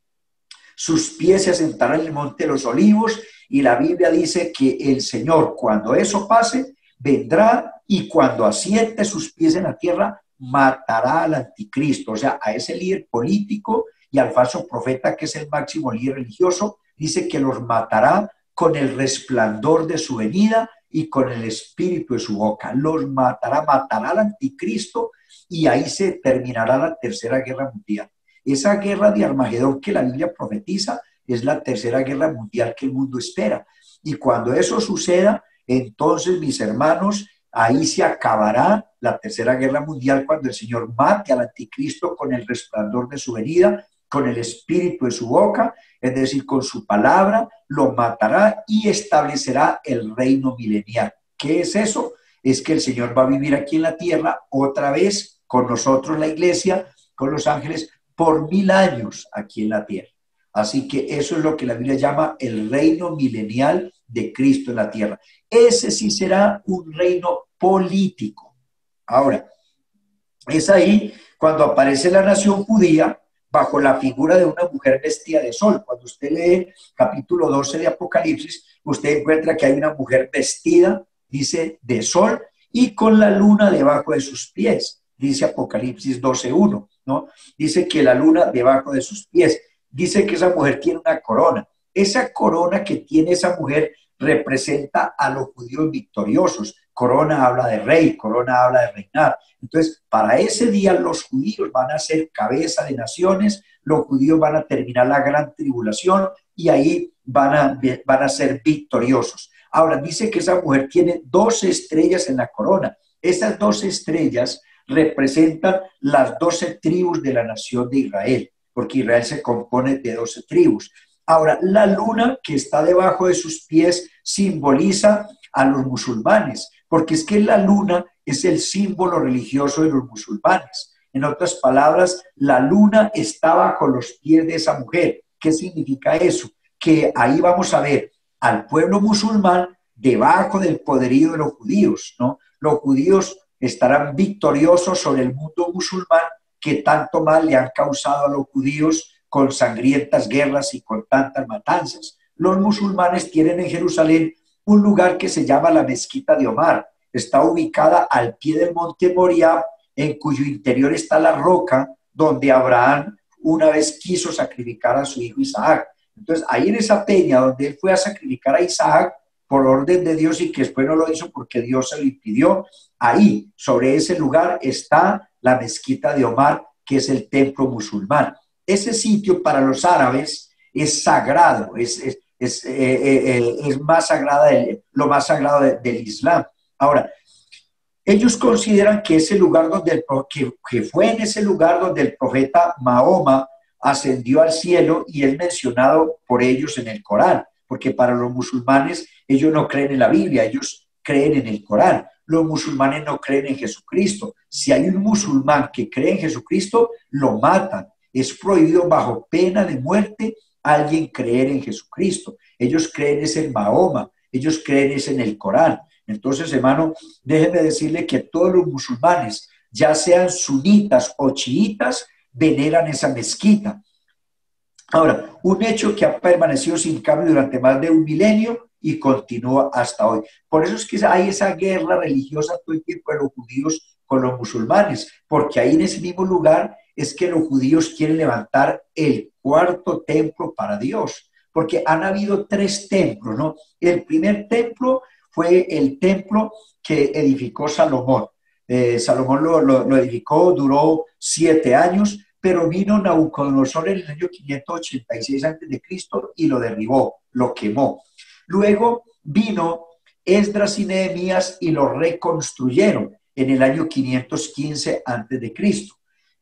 Sus pies se asentarán en el monte de los olivos, y la Biblia dice que el Señor, cuando eso pase, vendrá, y cuando asiente sus pies en la tierra, matará al anticristo, o sea, a ese líder político y al falso profeta, que es el máximo líder religioso. Dice que los matará con el resplandor de su venida y con el espíritu de su boca. Los matará, matará al anticristo, y ahí se terminará la tercera guerra mundial. Esa guerra de Armagedón que la Biblia profetiza es la tercera guerra mundial que el mundo espera. Y cuando eso suceda, entonces, mis hermanos, ahí se acabará la tercera guerra mundial, cuando el Señor mate al anticristo con el resplandor de su venida, con el espíritu de su boca, es decir, con su palabra, lo matará y establecerá el reino milenial. ¿Qué es eso? Es que el Señor va a vivir aquí en la tierra otra vez con nosotros, la iglesia, con los ángeles, por 1000 años aquí en la tierra. Así que eso es lo que la Biblia llama el reino milenial de Cristo en la tierra. Ese sí será un reino político. Ahora, es ahí cuando aparece la nación judía bajo la figura de una mujer vestida de sol. Cuando usted lee capítulo 12 de Apocalipsis, usted encuentra que hay una mujer vestida, dice, de sol, y con la luna debajo de sus pies. Dice Apocalipsis 12:1, ¿no? Dice que la luna debajo de sus pies. Dice que esa mujer tiene una corona. Esa corona que tiene esa mujer representa a los judíos victoriosos. Corona habla de rey, corona habla de reinar. Entonces, para ese día los judíos van a ser cabeza de naciones, los judíos van a terminar la gran tribulación y ahí van a ser victoriosos. Ahora, dice que esa mujer tiene 12 estrellas en la corona. Esas 12 estrellas representan las 12 tribus de la nación de Israel, porque Israel se compone de 12 tribus. Ahora, la luna que está debajo de sus pies simboliza a los musulmanes, porque es que la luna es el símbolo religioso de los musulmanes. En otras palabras, la luna está bajo los pies de esa mujer. ¿Qué significa eso? Que ahí vamos a ver al pueblo musulmán debajo del poderío de los judíos, ¿no? Los judíos estarán victoriosos sobre el mundo musulmán, que tanto mal le han causado a los judíos con sangrientas guerras y con tantas matanzas. Los musulmanes tienen en Jerusalén un lugar que se llama la Mezquita de Omar. Está ubicada al pie del monte Moriah, en cuyo interior está la roca donde Abraham una vez quiso sacrificar a su hijo Isaac. Entonces, ahí en esa peña donde él fue a sacrificar a Isaac, por orden de Dios y que después no lo hizo porque Dios se lo impidió. Ahí, sobre ese lugar, está la mezquita de Omar, que es el templo musulmán. Ese sitio para los árabes es sagrado, es más sagrada, lo más sagrado del Islam. Ahora, ellos consideran que ese lugar que fue en ese lugar donde el profeta Mahoma ascendió al cielo y es mencionado por ellos en el Corán, porque para los musulmanes ellos no creen en la Biblia, ellos creen en el Corán. Los musulmanes no creen en Jesucristo. Si hay un musulmán que cree en Jesucristo, lo matan. Es prohibido bajo pena de muerte a alguien creer en Jesucristo. Ellos creen es en Mahoma, ellos creen es en el Corán. Entonces, hermano, déjeme decirle que todos los musulmanes, ya sean sunitas o chiitas, veneran esa mezquita. Ahora, un hecho que ha permanecido sin cambio durante más de un milenio y continúa hasta hoy. Por eso es que hay esa guerra religiosa todo el tiempo de los judíos con los musulmanes, porque ahí en ese mismo lugar es que los judíos quieren levantar el cuarto templo para Dios, porque han habido 3 templos, ¿no? El primer templo fue el templo que edificó Salomón. Salomón lo edificó, duró 7 años, pero vino Nabucodonosor en el año 586 a.C. y lo derribó, lo quemó. Luego vino Esdras y Nehemías y lo reconstruyeron en el año 515 a.C.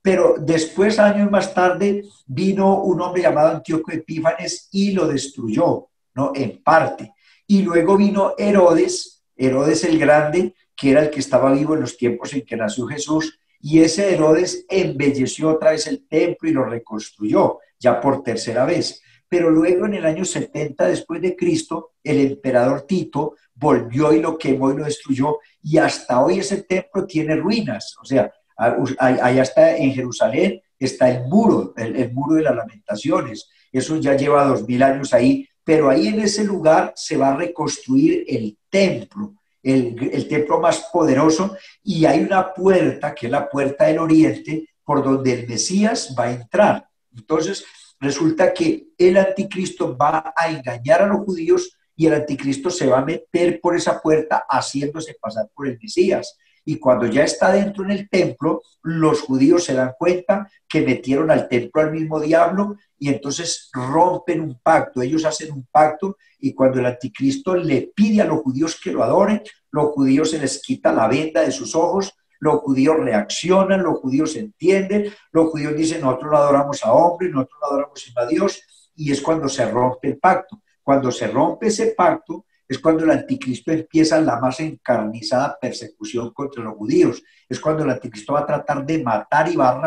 Pero después, años más tarde, vino un hombre llamado Antíoco Epífanes y lo destruyó, ¿no? En parte. Y luego vino Herodes el Grande, que era el que estaba vivo en los tiempos en que nació Jesús, y ese Herodes embelleció otra vez el templo y lo reconstruyó, ya por 3.ª vez. Pero luego en el año 70 después de Cristo, el emperador Tito volvió y lo quemó y lo destruyó, y hasta hoy ese templo tiene ruinas. O sea, allá está en Jerusalén, está el muro de las lamentaciones. Eso ya lleva 2000 años ahí, pero ahí en ese lugar se va a reconstruir el templo, el templo más poderoso, y hay una puerta, que es la puerta del oriente, por donde el Mesías va a entrar. Entonces, resulta que el anticristo va a engañar a los judíos y el anticristo se va a meter por esa puerta haciéndose pasar por el Mesías. Y cuando ya está dentro en el templo, los judíos se dan cuenta que metieron al templo al mismo diablo y entonces rompen un pacto. Ellos hacen un pacto y cuando el anticristo le pide a los judíos que lo adoren, los judíos se les quita la venda de sus ojos, los judíos reaccionan, los judíos entienden, los judíos dicen nosotros no adoramos a hombres, nosotros no adoramos sino a Dios, y es cuando se rompe el pacto. Cuando se rompe ese pacto, es cuando el anticristo empieza la más encarnizada persecución contra los judíos. Es cuando el anticristo va a tratar de matar y va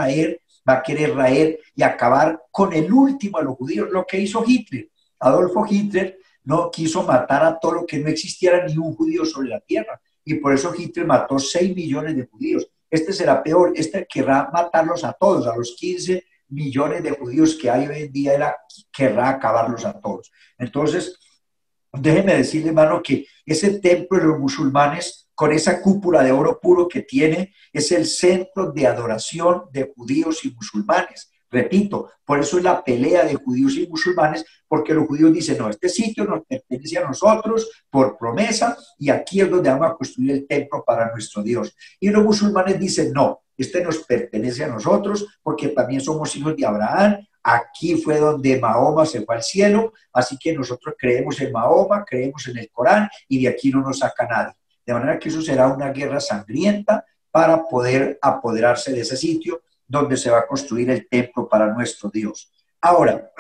a querer raer y acabar con el último de los judíos. Lo que hizo Hitler. Adolfo Hitler no quiso matar a todo lo que no existiera ni un judío sobre la tierra. Y por eso Hitler mató 6 millones de judíos. Este será peor. Este querrá matarlos a todos, a los 15 millones de judíos que hay hoy en día, él querrá acabarlos a todos. Entonces, déjeme decirle, hermano, que ese templo de los musulmanes, con esa cúpula de oro puro que tiene, es el centro de adoración de judíos y musulmanes. Repito, por eso es la pelea de judíos y musulmanes, porque los judíos dicen, no, este sitio nos pertenece a nosotros por promesa y aquí es donde vamos a construir el templo para nuestro Dios. Y los musulmanes dicen, no, este nos pertenece a nosotros porque también somos hijos de Abraham. Aquí fue donde Mahoma se fue al cielo, así que nosotros creemos en Mahoma, creemos en el Corán y de aquí no nos saca nadie. De manera que eso será una guerra sangrienta para poder apoderarse de ese sitio donde se va a construir el templo para nuestro Dios. Ahora,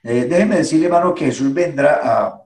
déjeme decirle, hermano, que Jesús vendrá.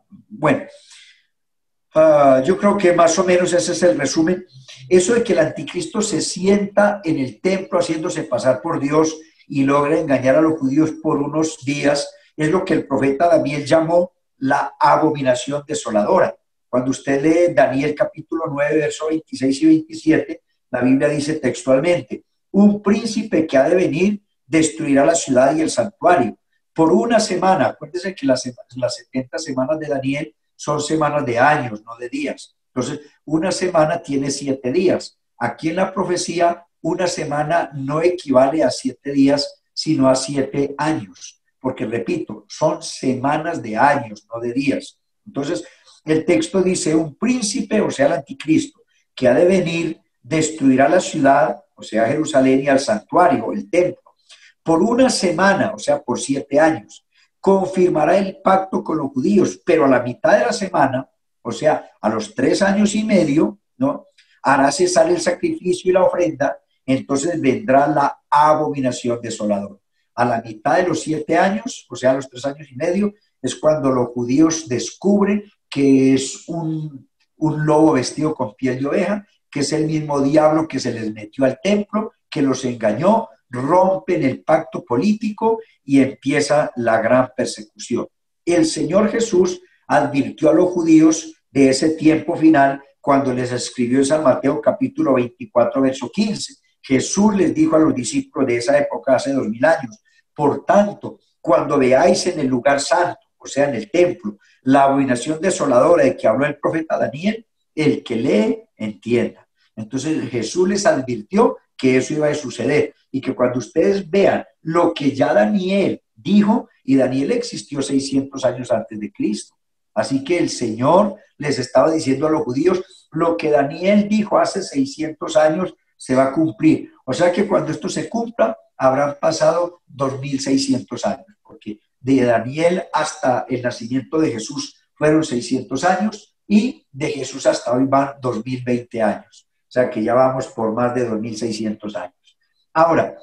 Yo creo que más o menos ese es el resumen. Eso de que el anticristo se sienta en el templo haciéndose pasar por Dios y logra engañar a los judíos por unos días, es lo que el profeta Daniel llamó la abominación desoladora. Cuando usted lee Daniel capítulo 9, versos 26 y 27, la Biblia dice textualmente, un príncipe que ha de venir destruirá la ciudad y el santuario. Por una semana, acuérdense que las 70 semanas de Daniel son semanas de años, no de días. Entonces, una semana tiene 7 días. Aquí en la profecía, una semana no equivale a 7 días, sino a 7 años. porque repito, son semanas de años, no de días. Entonces, el texto dice, un príncipe, o sea, el anticristo, que ha de venir, destruirá la ciudad, o sea, Jerusalén, y al santuario, el templo, por una semana, o sea, por 7 años. Confirmará el pacto con los judíos, pero a la mitad de la semana, o sea, a los 3 años y medio, ¿no? Hará cesar el sacrificio y la ofrenda, entonces vendrá la abominación desoladora. A la mitad de los 7 años, o sea, a los 3 años y medio, es cuando los judíos descubren que es un lobo vestido con piel de oveja, que es el mismo diablo que se les metió al templo, que los engañó, rompen el pacto político y empieza la gran persecución. El Señor Jesús advirtió a los judíos de ese tiempo final cuando les escribió en San Mateo capítulo 24, verso 15. Jesús les dijo a los discípulos de esa época, hace 2000 años, por tanto, cuando veáis en el lugar santo, o sea, en el templo, la abominación desoladora de que habló el profeta Daniel, el que lee, entienda. Entonces Jesús les advirtió que eso iba a suceder y que cuando ustedes vean lo que ya Daniel dijo, y Daniel existió 600 años antes de Cristo. Así que el Señor les estaba diciendo a los judíos, lo que Daniel dijo hace 600 años se va a cumplir. O sea que cuando esto se cumpla, habrán pasado 2600 años, porque de Daniel hasta el nacimiento de Jesús fueron 600 años y de Jesús hasta hoy van 2020 años. O sea que ya vamos por más de 2600 años. Ahora,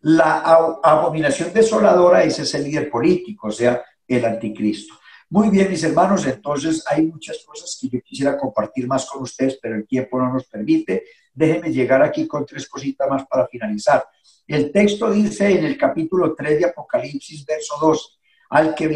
la abominación desoladora es ese líder político, o sea, el anticristo. Muy bien, mis hermanos, entonces hay muchas cosas que yo quisiera compartir más con ustedes, pero el tiempo no nos permite. Déjenme llegar aquí con 3 cositas más para finalizar. El texto dice en el capítulo 3 de Apocalipsis, verso 2, al que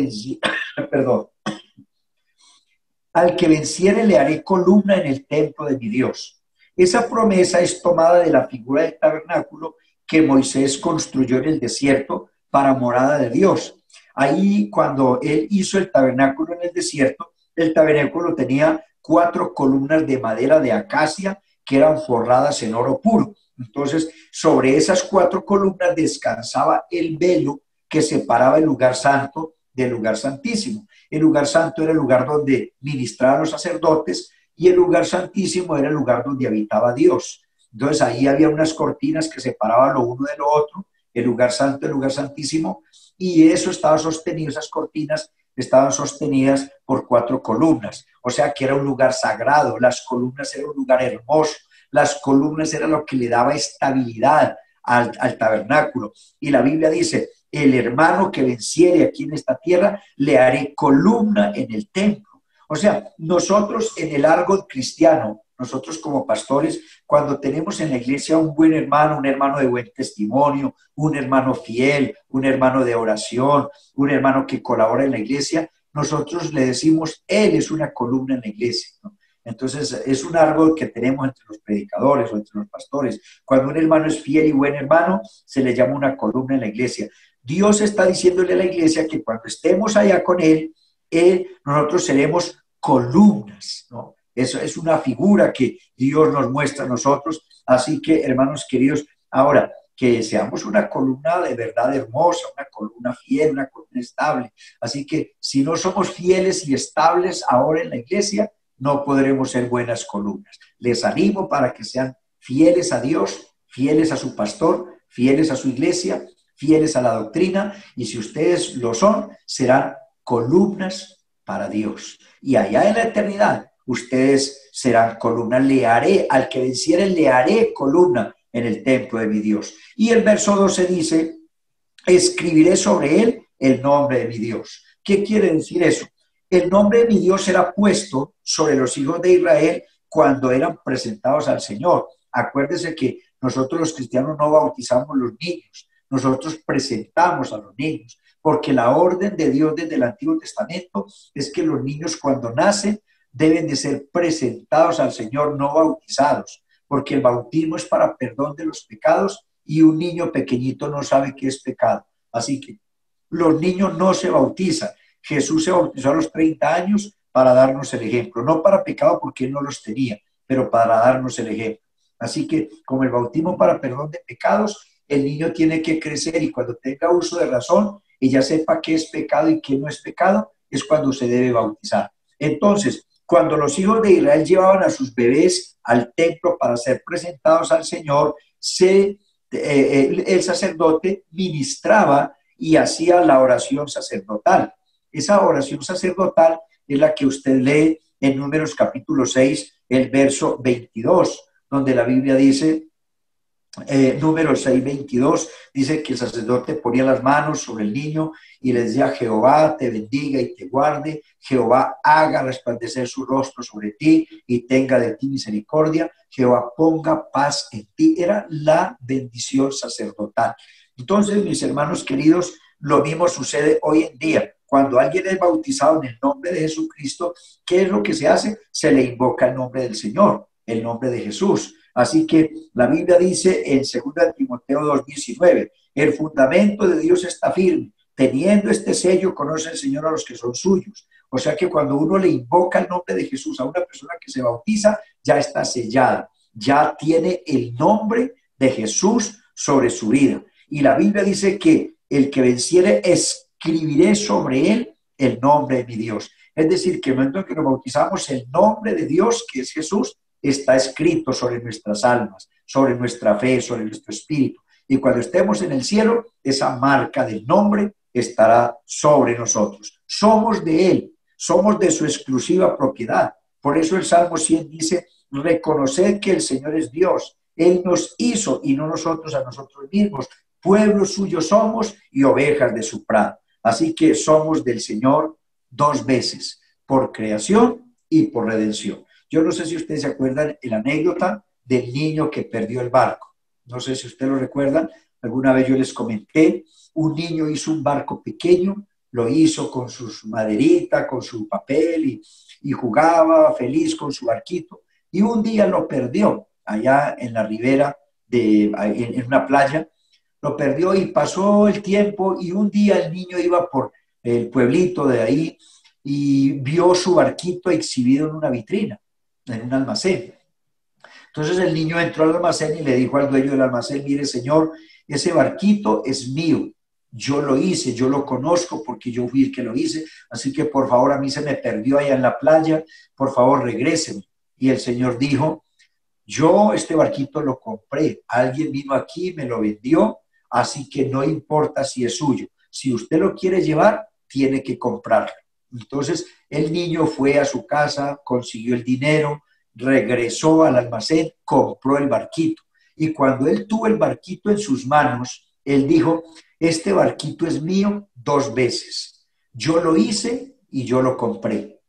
venciere le haré columna en el templo de mi Dios. Esa promesa es tomada de la figura del tabernáculo que Moisés construyó en el desierto para morada de Dios. Ahí, cuando él hizo el tabernáculo en el desierto, el tabernáculo tenía 4 columnas de madera de acacia que eran forradas en oro puro. Entonces, sobre esas 4 columnas descansaba el velo que separaba el lugar santo del lugar santísimo. El lugar santo era el lugar donde ministraban los sacerdotes y el lugar santísimo era el lugar donde habitaba Dios. Entonces, ahí había unas cortinas que separaban lo uno de lo otro, el lugar santo, el lugar santísimo, y eso estaba sostenido, esas cortinas estaban sostenidas por 4 columnas, o sea que era un lugar sagrado, las columnas eran un lugar hermoso, las columnas eran lo que le daba estabilidad al tabernáculo, y la Biblia dice, el hermano que venciere aquí en esta tierra, le haré columna en el templo. O sea, nosotros en el argot cristiano, nosotros como pastores, cuando tenemos en la iglesia un buen hermano, un hermano de buen testimonio, un hermano fiel, un hermano de oración, un hermano que colabora en la iglesia, nosotros le decimos, él es una columna en la iglesia, ¿no? Entonces, es un argot que tenemos entre los predicadores o entre los pastores. Cuando un hermano es fiel y buen hermano, se le llama una columna en la iglesia. Dios está diciéndole a la iglesia que cuando estemos allá con él, nosotros seremos columnas, ¿no? Eso es una figura que Dios nos muestra a nosotros. Así que, hermanos queridos, ahora que seamos una columna de verdad hermosa, una columna fiel, una columna estable. Así que si no somos fieles y estables ahora en la iglesia, no podremos ser buenas columnas. Les animo para que sean fieles a Dios, fieles a su pastor, fieles a su iglesia, fieles a la doctrina, y si ustedes lo son, serán columnas para Dios. Y allá en la eternidad, ustedes serán columna. Le haré, al que venciere, le haré columna en el templo de mi Dios. Y el verso 12 dice, escribiré sobre él el nombre de mi Dios. ¿Qué quiere decir eso? El nombre de mi Dios era puesto sobre los hijos de Israel cuando eran presentados al Señor. Acuérdense que nosotros los cristianos no bautizamos los niños, nosotros presentamos a los niños, porque la orden de Dios desde el Antiguo Testamento es que los niños cuando nacen deben de ser presentados al Señor, no bautizados, porque el bautismo es para perdón de los pecados y un niño pequeñito no sabe qué es pecado. Así que los niños no se bautizan. Jesús se bautizó a los 30 años para darnos el ejemplo, no para pecado porque él no los tenía, pero para darnos el ejemplo. Así que como el bautismo para perdón de pecados, el niño tiene que crecer y cuando tenga uso de razón y ya sepa qué es pecado y qué no es pecado, es cuando se debe bautizar. Entonces, cuando los hijos de Israel llevaban a sus bebés al templo para ser presentados al Señor, el sacerdote ministraba y hacía la oración sacerdotal. Esa oración sacerdotal es la que usted lee en Números capítulo 6, el verso 22, donde la Biblia dice, Números 6, 22, dice que el sacerdote ponía las manos sobre el niño y le decía: Jehová te bendiga y te guarde, Jehová haga resplandecer su rostro sobre ti y tenga de ti misericordia, Jehová ponga paz en ti. Era la bendición sacerdotal. Entonces, mis hermanos queridos, lo mismo sucede hoy en día. Cuando alguien es bautizado en el nombre de Jesucristo, ¿qué es lo que se hace? Se le invoca el nombre del Señor, el nombre de Jesús. Así que la Biblia dice en 2 Timoteo 2:19, el fundamento de Dios está firme, teniendo este sello conoce el Señor a los que son suyos. O sea que cuando uno le invoca el nombre de Jesús a una persona que se bautiza, ya está sellada, ya tiene el nombre de Jesús sobre su vida. Y la Biblia dice que el que venciere, escribiré sobre él el nombre de mi Dios. Es decir, que en el momento en que nos bautizamos, el nombre de Dios, que es Jesús, está escrito sobre nuestras almas, sobre nuestra fe, sobre nuestro espíritu. Y cuando estemos en el cielo, esa marca del nombre estará sobre nosotros. Somos de Él, somos de su exclusiva propiedad. Por eso el Salmo 100 dice: reconoced que el Señor es Dios. Él nos hizo y no nosotros a nosotros mismos. Pueblo suyo somos y ovejas de su prado. Así que somos del Señor dos veces, por creación y por redención. Yo no sé si ustedes se acuerdan la anécdota del niño que perdió el barco. No sé si ustedes lo recuerdan. Alguna vez yo les comenté, un niño hizo un barco pequeño, lo hizo con sus maderitas, con su papel y jugaba feliz con su barquito. Y un día lo perdió allá en la ribera, en una playa. Lo perdió y pasó el tiempo y un día el niño iba por el pueblito de ahí y vio su barquito exhibido en una vitrina, en un almacén. Entonces el niño entró al almacén y le dijo al dueño del almacén: mire, señor, ese barquito es mío, yo lo hice, yo lo conozco porque yo fui el que lo hice, así que por favor, a mí se me perdió allá en la playa, por favor regréseme. Y el señor dijo: yo este barquito lo compré, alguien vino aquí, me lo vendió, así que no importa si es suyo, si usted lo quiere llevar, tiene que comprarlo. Entonces el niño fue a su casa, consiguió el dinero, regresó al almacén, compró el barquito. Y cuando él tuvo el barquito en sus manos, él dijo: este barquito es mío dos veces. Yo lo hice y yo lo compré.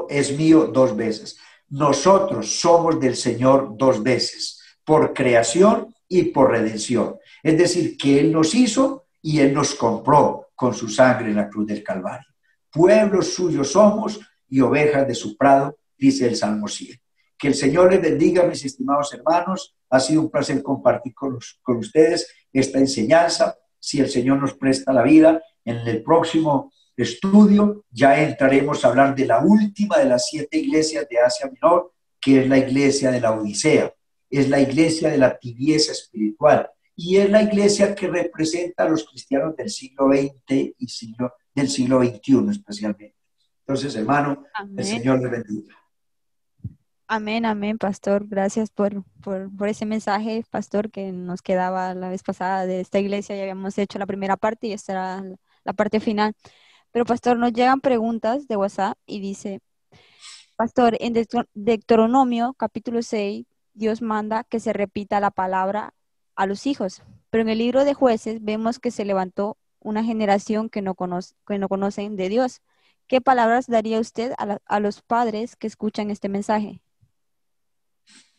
Es mío dos veces. Nosotros somos del Señor dos veces, por creación y por redención. Es decir, que Él nos hizo y Él nos compró con su sangre en la cruz del Calvario. Pueblos suyos somos y ovejas de su prado, dice el Salmo 100. Que el Señor les bendiga, mis estimados hermanos. Ha sido un placer compartir con ustedes esta enseñanza. Si el Señor nos presta la vida, en el próximo estudio ya entraremos a hablar de la última de las 7 iglesias de Asia Menor, que es la iglesia de la Odisea. Es la iglesia de la tibieza espiritual y es la iglesia que representa a los cristianos del siglo XX y del siglo XXI especialmente. Entonces, hermano, amén. El Señor le bendiga. Amén, amén, pastor. Gracias por ese mensaje, pastor, que nos quedaba la vez pasada de esta iglesia. Ya habíamos hecho la primera parte y esta era la parte final. Pero, pastor, nos llegan preguntas de WhatsApp y dice: pastor, en Deuteronomio capítulo 6, Dios manda que se repita la palabra a los hijos, pero en el libro de Jueces vemos que se levantó una generación que no conocen de Dios. ¿Qué palabras daría usted a los padres que escuchan este mensaje?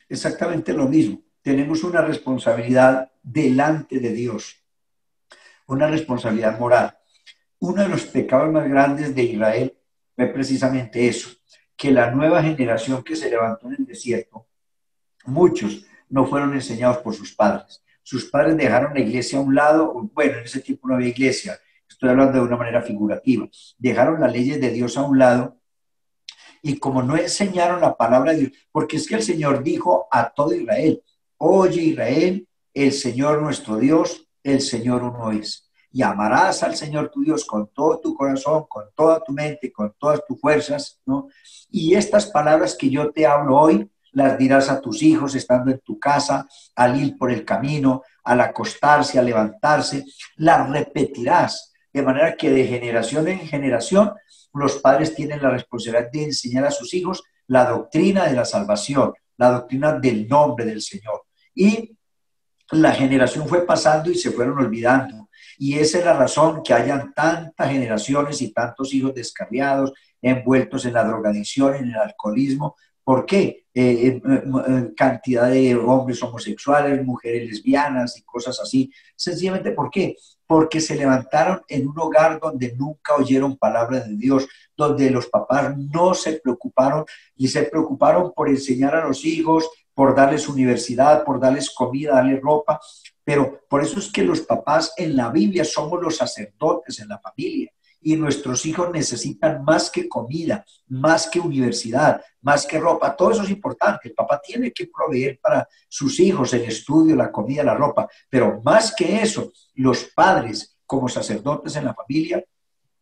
Exactamente lo mismo. Tenemos una responsabilidad delante de Dios, una responsabilidad moral. Uno de los pecados más grandes de Israel fue precisamente eso, que la nueva generación que se levantó en el desierto, muchos no fueron enseñados por sus padres. Sus padres dejaron la iglesia a un lado. Bueno, en ese tiempo no había iglesia, estoy hablando de una manera figurativa. Dejaron las leyes de Dios a un lado y como no enseñaron la palabra de Dios, porque es que el Señor dijo a todo Israel: oye Israel, el Señor nuestro Dios, el Señor uno es. Y amarás al Señor tu Dios con todo tu corazón, con toda tu mente, con todas tus fuerzas, ¿no? Y estas palabras que yo te hablo hoy, las dirás a tus hijos estando en tu casa, al ir por el camino, al acostarse, al levantarse, las repetirás, de manera que de generación en generación los padres tienen la responsabilidad de enseñar a sus hijos la doctrina de la salvación, la doctrina del nombre del Señor. Y la generación fue pasando y se fueron olvidando. Y esa es la razón que hayan tantas generaciones y tantos hijos descarriados, envueltos en la drogadicción, en el alcoholismo. ¿Por qué? Cantidad de hombres homosexuales, mujeres lesbianas y cosas así. Sencillamente, ¿por qué? Porque se levantaron en un hogar donde nunca oyeron palabra de Dios, donde los papás no se preocuparon y se preocuparon por enseñar a los hijos, por darles universidad, por darles comida, darles ropa. Pero por eso es que los papás en la Biblia somos los sacerdotes en la familia. Y nuestros hijos necesitan más que comida, más que universidad, más que ropa. Todo eso es importante. El papá tiene que proveer para sus hijos el estudio, la comida, la ropa. Pero más que eso, los padres como sacerdotes en la familia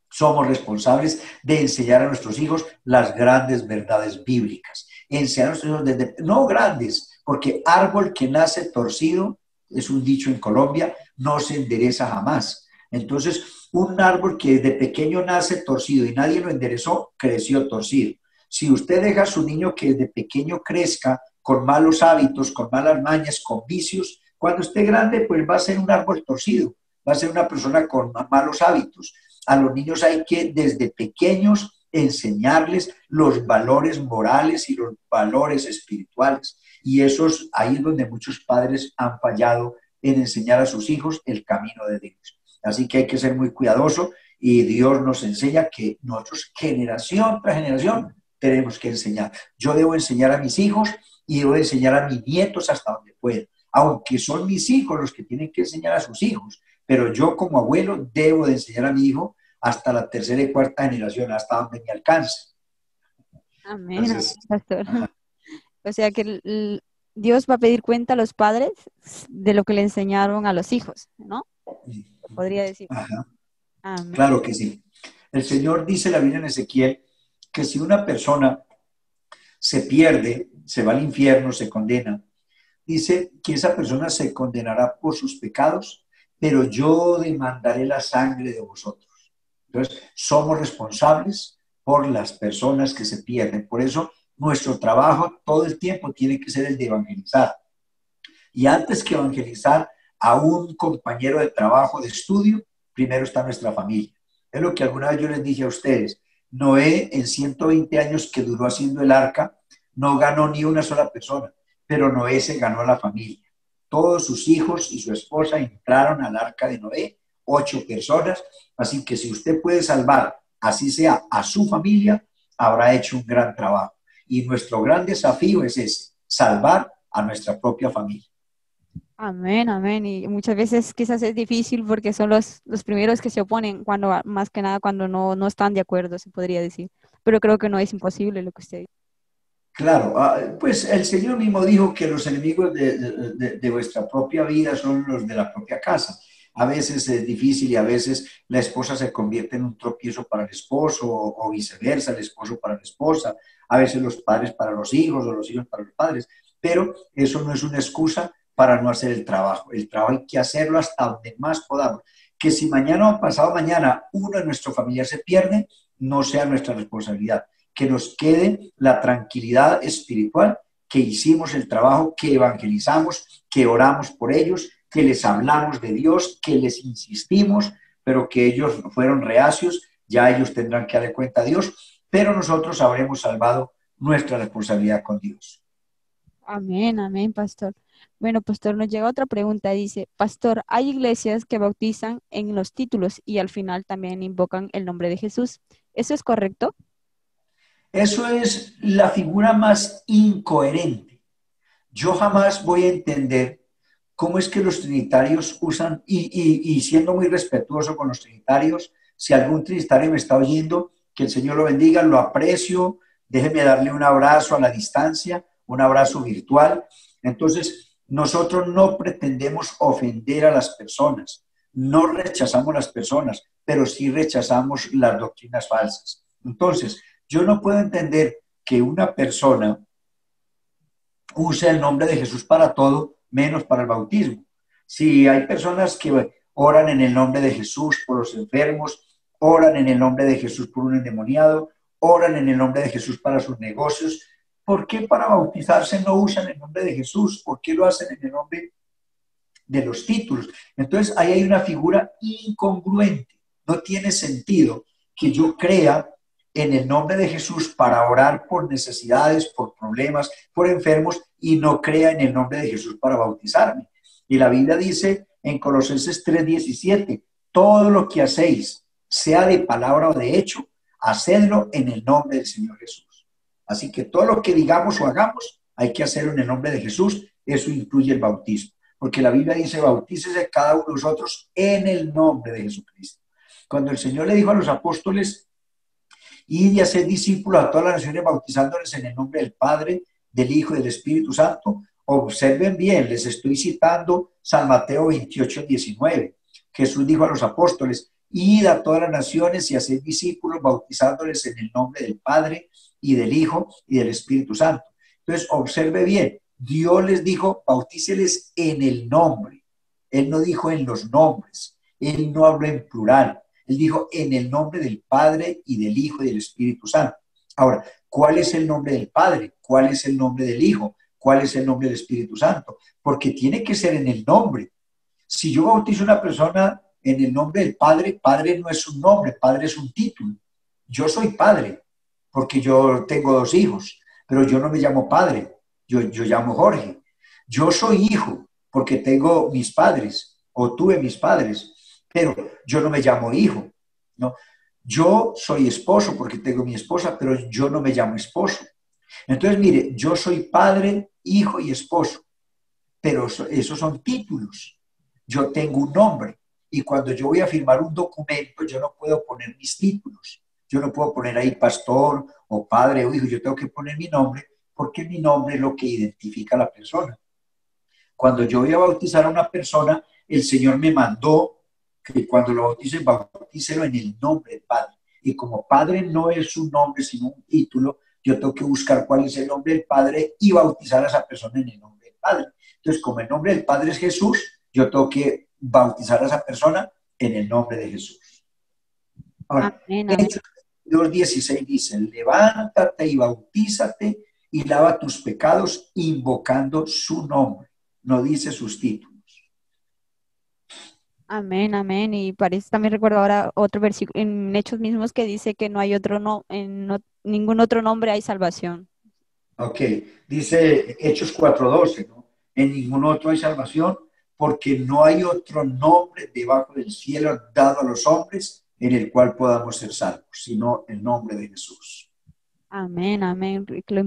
somos responsables de enseñar a nuestros hijos las grandes verdades bíblicas. Enseñar a nuestros hijos desde, no grandes, porque árbol que nace torcido, es un dicho en Colombia, no se endereza jamás. Entonces, un árbol que de pequeño nace torcido y nadie lo enderezó, creció torcido. Si usted deja a su niño que de pequeño crezca con malos hábitos, con malas mañas, con vicios, cuando esté grande, pues va a ser un árbol torcido, va a ser una persona con malos hábitos. A los niños hay que desde pequeños enseñarles los valores morales y los valores espirituales. Y ahí es donde muchos padres han fallado en enseñar a sus hijos el camino de Dios. Así que hay que ser muy cuidadoso y Dios nos enseña que nosotros, generación tras generación, tenemos que enseñar. Yo debo enseñar a mis hijos y debo enseñar a mis nietos hasta donde pueda, aunque son mis hijos los que tienen que enseñar a sus hijos, pero yo como abuelo debo de enseñar a mi hijo hasta la tercera y cuarta generación, hasta donde me alcance. Amén, entonces, pastor. O sea que Dios va a pedir cuenta a los padres de lo que le enseñaron a los hijos, ¿no? Podría decir. Ajá. Amén. Claro que sí. El Señor dice en la Biblia en Ezequiel que si una persona se pierde, se va al infierno, se condena, dice que esa persona se condenará por sus pecados, pero yo demandaré la sangre de vosotros. Entonces, somos responsables por las personas que se pierden. Por eso, nuestro trabajo todo el tiempo tiene que ser el de evangelizar. Y antes que evangelizar a un compañero de trabajo, de estudio, primero está nuestra familia. Es lo que alguna vez yo les dije a ustedes. Noé, en 120 años que duró haciendo el arca, no ganó ni una sola persona, pero Noé se ganó a la familia. Todos sus hijos y su esposa entraron al arca de Noé, 8 personas. Así que si usted puede salvar, así sea, a su familia, habrá hecho un gran trabajo. Y nuestro gran desafío es ese, salvar a nuestra propia familia. Amén, amén. Y muchas veces quizás es difícil porque son los primeros que se oponen, cuando más que nada cuando no están de acuerdo, se podría decir. Pero creo que no es imposible lo que usted dice. Claro, pues el Señor mismo dijo que los enemigos de vuestra propia vida son los de la propia casa. A veces es difícil y a veces la esposa se convierte en un tropiezo para el esposo o viceversa, el esposo para la esposa, a veces los padres para los hijos o los hijos para los padres, pero eso no es una excusa para no hacer el trabajo. El trabajo hay que hacerlo hasta donde más podamos. Que si mañana o pasado mañana uno de nuestros familiares se pierde, no sea nuestra responsabilidad. Que nos quede la tranquilidad espiritual, que hicimos el trabajo, que evangelizamos, que oramos por ellos, que les hablamos de Dios, que les insistimos, pero que ellos fueron reacios, ya ellos tendrán que darle cuenta a Dios, pero nosotros habremos salvado nuestra responsabilidad con Dios. Amén, amén, pastor. Bueno, pastor, nos llega otra pregunta. Dice, pastor, hay iglesias que bautizan en los títulos y al final también invocan el nombre de Jesús. ¿Eso es correcto? Eso es la figura más incoherente. Yo jamás voy a entender cómo es que los trinitarios usan, y siendo muy respetuoso con los trinitarios, si algún trinitario me está oyendo, que el Señor lo bendiga, lo aprecio, déjeme darle un abrazo a la distancia, un abrazo virtual. Entonces, Nosotros no pretendemos ofender a las personas, no rechazamos las personas, pero sí rechazamos las doctrinas falsas. Entonces, yo no puedo entender que una persona use el nombre de Jesús para todo, menos para el bautismo. Si hay personas que oran en el nombre de Jesús por los enfermos, oran en el nombre de Jesús por un endemoniado, oran en el nombre de Jesús para sus negocios, ¿por qué para bautizarse no usan el nombre de Jesús? ¿Por qué lo hacen en el nombre de los títulos? Entonces ahí hay una figura incongruente. No tiene sentido que yo crea en el nombre de Jesús para orar por necesidades, por problemas, por enfermos, y no crea en el nombre de Jesús para bautizarme. Y la Biblia dice en Colosenses 3:17, todo lo que hacéis, sea de palabra o de hecho, hacedlo en el nombre del Señor Jesús. Así que todo lo que digamos o hagamos, hay que hacerlo en el nombre de Jesús. Eso incluye el bautismo, porque la Biblia dice, bautícese cada uno de nosotros en el nombre de Jesucristo. Cuando el Señor le dijo a los apóstoles, id y haced discípulos a todas las naciones, bautizándoles en el nombre del Padre, del Hijo y del Espíritu Santo, observen bien, les estoy citando San Mateo 28:19. Jesús dijo a los apóstoles, id a todas las naciones y haced discípulos, bautizándoles en el nombre del Padre y del Hijo y del Espíritu Santo. Entonces, observe bien, Dios les dijo, bautíceles en el nombre. Él no dijo en los nombres, Él no habló en plural. Él dijo en el nombre del Padre y del Hijo y del Espíritu Santo. Ahora, ¿cuál es el nombre del Padre? ¿Cuál es el nombre del Hijo? ¿Cuál es el nombre del Espíritu Santo? Porque tiene que ser en el nombre. Si yo bautizo a una persona en el nombre del Padre, Padre no es un nombre, Padre es un título. Yo soy padre porque yo tengo 2 hijos, pero yo no me llamo padre, yo llamo Jorge. Yo soy hijo porque tengo mis padres o tuve mis padres, pero yo no me llamo hijo, ¿no? Yo soy esposo porque tengo mi esposa, pero yo no me llamo esposo. Entonces, mire, yo soy padre, hijo y esposo, pero esos son títulos. Yo tengo un nombre y cuando yo voy a firmar un documento, yo no puedo poner mis títulos. Yo no puedo poner ahí pastor o padre o hijo, yo tengo que poner mi nombre porque mi nombre es lo que identifica a la persona. Cuando yo voy a bautizar a una persona, el Señor me mandó que cuando lo bauticen, bautícelo en el nombre del Padre. Y como Padre no es un nombre, sino un título, yo tengo que buscar cuál es el nombre del Padre y bautizar a esa persona en el nombre del Padre. Entonces, como el nombre del Padre es Jesús, yo tengo que bautizar a esa persona en el nombre de Jesús. Ahora, Amén, amén. Hechos 2:16 dice, levántate y bautízate y lava tus pecados invocando su nombre. No dice sus títulos. Amén, amén. Y parece, también recuerdo ahora otro versículo en Hechos mismos que dice que no hay otro ningún otro nombre hay salvación. Ok, dice Hechos 4:12, ¿no? En ningún otro hay salvación porque no hay otro nombre debajo del cielo dado a los hombres en el cual podamos ser salvos, sino el nombre de Jesús. Amén, amén. Lo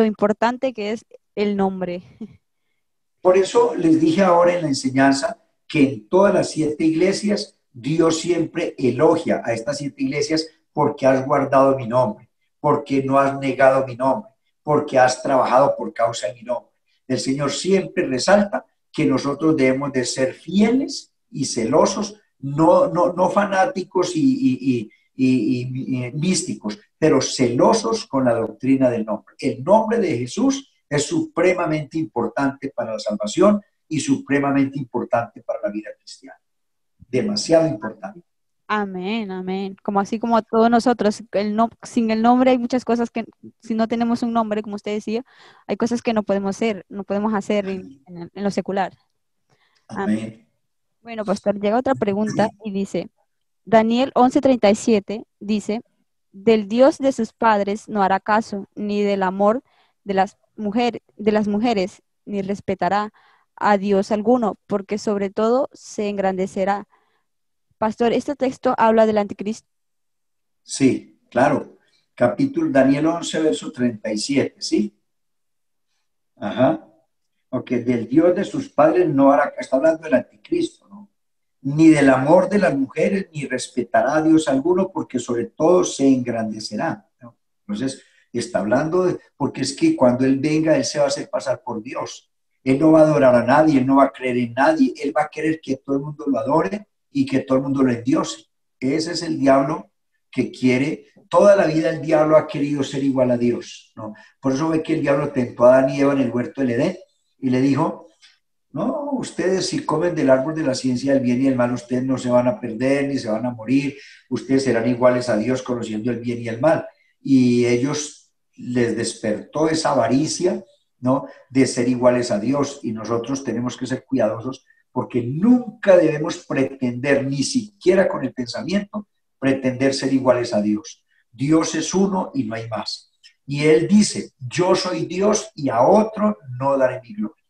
importante que es el nombre. Por eso les dije ahora en la enseñanza que en todas las 7 iglesias Dios siempre elogia a estas 7 iglesias porque has guardado mi nombre, porque no has negado mi nombre, porque has trabajado por causa de mi nombre. El Señor siempre resalta que nosotros debemos de ser fieles y celosos, no fanáticos y místicos, pero celosos con la doctrina del nombre. El nombre de Jesús es supremamente importante para la salvación y supremamente importante para la vida cristiana. Demasiado importante. Amén, amén. Así como todos nosotros, sin el nombre hay muchas cosas que, si no tenemos un nombre, como usted decía, hay cosas que no podemos hacer en lo secular. Amén. Bueno, pastor, llega otra pregunta y dice, Daniel 11:37 dice, del Dios de sus padres no hará caso, ni del amor de las mujeres, ni respetará a Dios alguno, porque sobre todo se engrandecerá. Pastor, este texto habla del anticristo. Sí, claro. Capítulo Daniel 11, verso 37, ¿sí? Ajá. Ok, del Dios de sus padres no hará, está hablando del anticristo, ¿no? Ni del amor de las mujeres, ni respetará a Dios alguno, porque sobre todo se engrandecerá, ¿no? Entonces, está hablando porque es que cuando Él venga, Él se va a hacer pasar por Dios. Él no va a adorar a nadie, él no va a creer en nadie, él va a querer que todo el mundo lo adore y que todo el mundo lo endiose. Ese es el diablo que quiere. Toda la vida el diablo ha querido ser igual a Dios, ¿no? Por eso ve que el diablo tentó a Adán y Eva en el huerto del Edén y le dijo, no, ustedes si comen del árbol de la ciencia del bien y el mal, ustedes no se van a perder ni se van a morir, ustedes serán iguales a Dios conociendo el bien y el mal. Y ellos les despertó esa avaricia, ¿no? De ser iguales a Dios, y nosotros tenemos que ser cuidadosos porque nunca debemos pretender, ni siquiera con el pensamiento, pretender ser iguales a Dios. Dios es uno y no hay más. Y Él dice, yo soy Dios y a otro no daré mi gloria.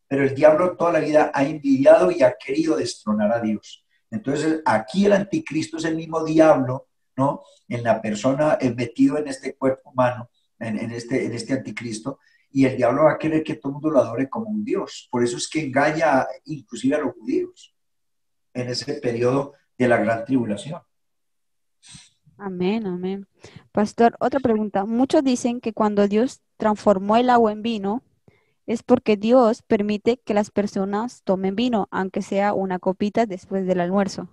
Pero el diablo toda la vida ha envidiado y ha querido destronar a Dios. Entonces aquí el anticristo es el mismo diablo, ¿no? En la persona metido en este cuerpo humano, en este anticristo, y el diablo va a querer que todo el mundo lo adore como un Dios. Por eso es que engaña inclusive a los judíos en ese periodo de la gran tribulación. Amén, amén. Pastor, otra pregunta. Muchos dicen que cuando Dios transformó el agua en vino, es porque Dios permite que las personas tomen vino, aunque sea una copita después del almuerzo.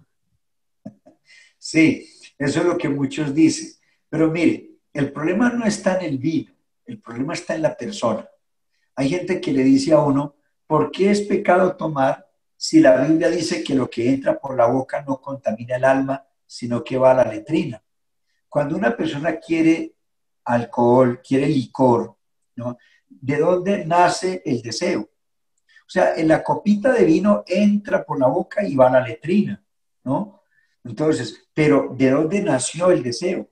Sí, eso es lo que muchos dicen. Pero mire, el problema no está en el vino, el problema está en la persona. Hay gente que le dice a uno, ¿por qué es pecado tomar si la Biblia dice que lo que entra por la boca no contamina el alma, sino que va a la letrina? Cuando una persona quiere alcohol, quiere licor, ¿no? ¿De dónde nace el deseo? O sea, en la copita de vino entra por la boca y va a la letrina, ¿no? Entonces, pero ¿de dónde nació el deseo?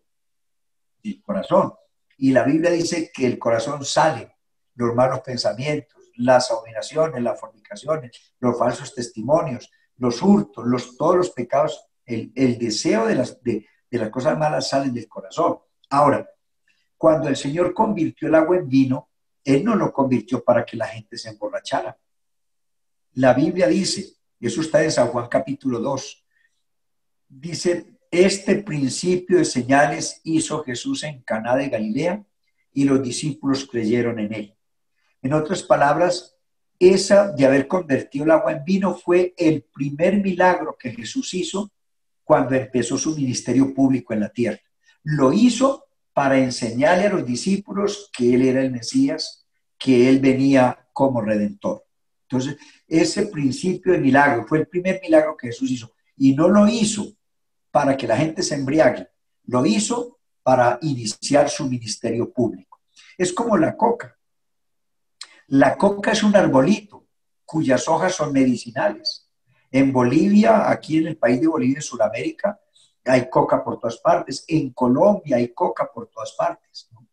Del corazón. Y la Biblia dice que el corazón sale los malos pensamientos, las abominaciones, las fornicaciones, los falsos testimonios, los hurtos, todos los pecados, el deseo de las cosas malas salen del corazón. Ahora, cuando el Señor convirtió el agua en vino, Él no lo convirtió para que la gente se emborrachara. La Biblia dice, eso está en San Juan capítulo 2, dice, este principio de señales hizo Jesús en Caná de Galilea y los discípulos creyeron en Él. En otras palabras, esa de haber convertido el agua en vino fue el primer milagro que Jesús hizo cuando empezó su ministerio público en la tierra. Lo hizo para enseñarle a los discípulos que Él era el Mesías, que Él venía como Redentor. Entonces, ese principio de milagro fue el primer milagro que Jesús hizo. Y no lo hizo para que la gente se embriague, lo hizo para iniciar su ministerio público. Es como la coca. La coca es un arbolito cuyas hojas son medicinales. En Bolivia, aquí en el país de Bolivia, en Sudamérica, hay coca por todas partes. En Colombia hay coca por todas partes, ¿no?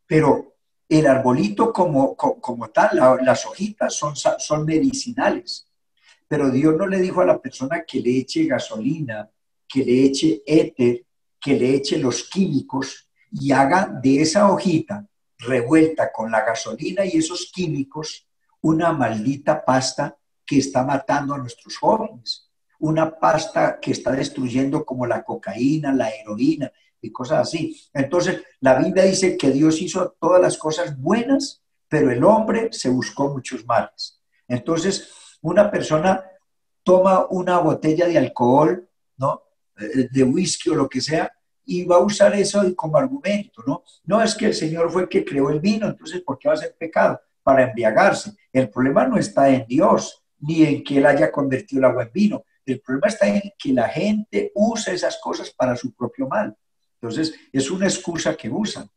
Pero el arbolito como tal, las hojitas son medicinales. Pero Dios no le dijo a la persona que le eche gasolina, que le eche éter, que le eche los químicos y haga de esa hojita revuelta con la gasolina y esos químicos una maldita pasta que está matando a nuestros jóvenes, una pasta que está destruyendo como la cocaína, la heroína y cosas así. Entonces, la Biblia dice que Dios hizo todas las cosas buenas, pero el hombre se buscó muchos males. Entonces, una persona toma una botella de alcohol, ¿no? De whisky o lo que sea, y va a usar eso como argumento, ¿no? No es que el Señor fue el que creó el vino, entonces ¿por qué va a ser pecado? Para embriagarse. El problema no está en Dios, ni en que Él haya convertido el agua en vino. El problema está en que la gente usa esas cosas para su propio mal. Entonces, es una excusa que usan.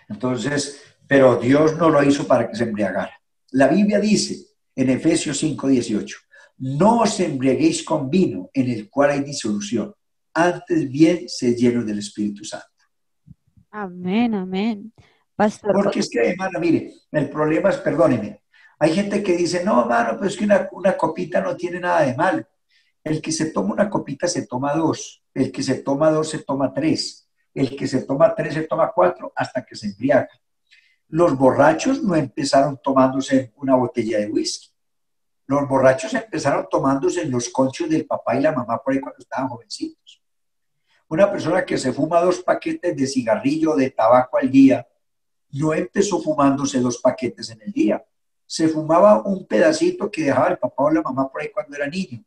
Entonces, pero Dios no lo hizo para que se embriagara. La Biblia dice en Efesios 5:18, no os embriaguéis con vino en el cual hay disolución, antes bien sed llenos del Espíritu Santo. Amén, amén. Pastor, Porque es que, hermano, mire, el problema es, perdóneme, hay gente que dice, no, hermano, pues es que una copita no tiene nada de malo. El que se toma una copita se toma dos, el que se toma dos se toma tres, el que se toma tres se toma cuatro hasta que se embriaga. Los borrachos no empezaron tomándose una botella de whisky. Los borrachos empezaron tomándose los conchos del papá y la mamá por ahí cuando estaban jovencitos. Una persona que se fuma 2 paquetes de cigarrillo o de tabaco al día, no empezó fumándose 2 paquetes en el día, se fumaba un pedacito que dejaba el papá o la mamá por ahí cuando era niño.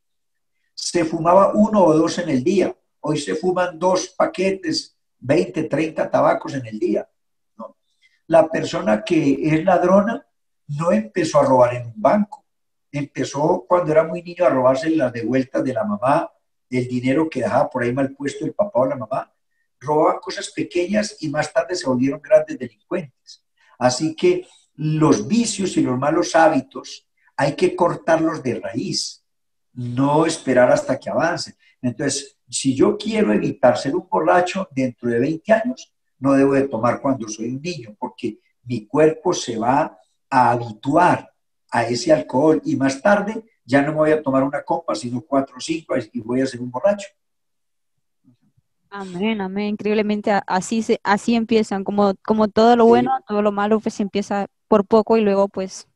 Se fumaba 1 o 2 en el día. Hoy se fuman 2 paquetes, 20, 30 tabacos en el día. ¿No? La persona que es ladrona no empezó a robar en un banco. Empezó cuando era muy niño a robarse las devueltas de la mamá, el dinero que dejaba por ahí mal puesto el papá o la mamá. Robaban cosas pequeñas y más tarde se volvieron grandes delincuentes. Así que los vicios y los malos hábitos hay que cortarlos de raíz, no esperar hasta que avancen. Entonces, si yo quiero evitar ser un borracho dentro de 20 años, no debo de tomar cuando soy un niño, porque mi cuerpo se va a habituar a ese alcohol y más tarde ya no me voy a tomar una copa, sino 4 o 5 y voy a ser un borracho. Amén, amén. Increíblemente así empiezan, como todo lo bueno, Sí, todo lo malo, pues empieza por poco y luego pues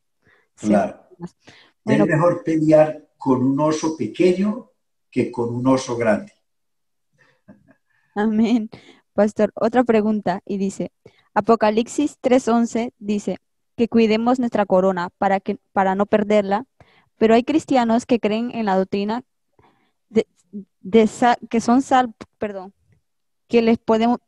se va claro. más. Es Bueno, mejor pelear con un oso pequeño que con un oso grande. amén. Pastor, otra pregunta y dice, Apocalipsis 3:11 dice que cuidemos nuestra corona para no perderla, pero hay cristianos que creen en la doctrina de, que son perdón, que les podemos.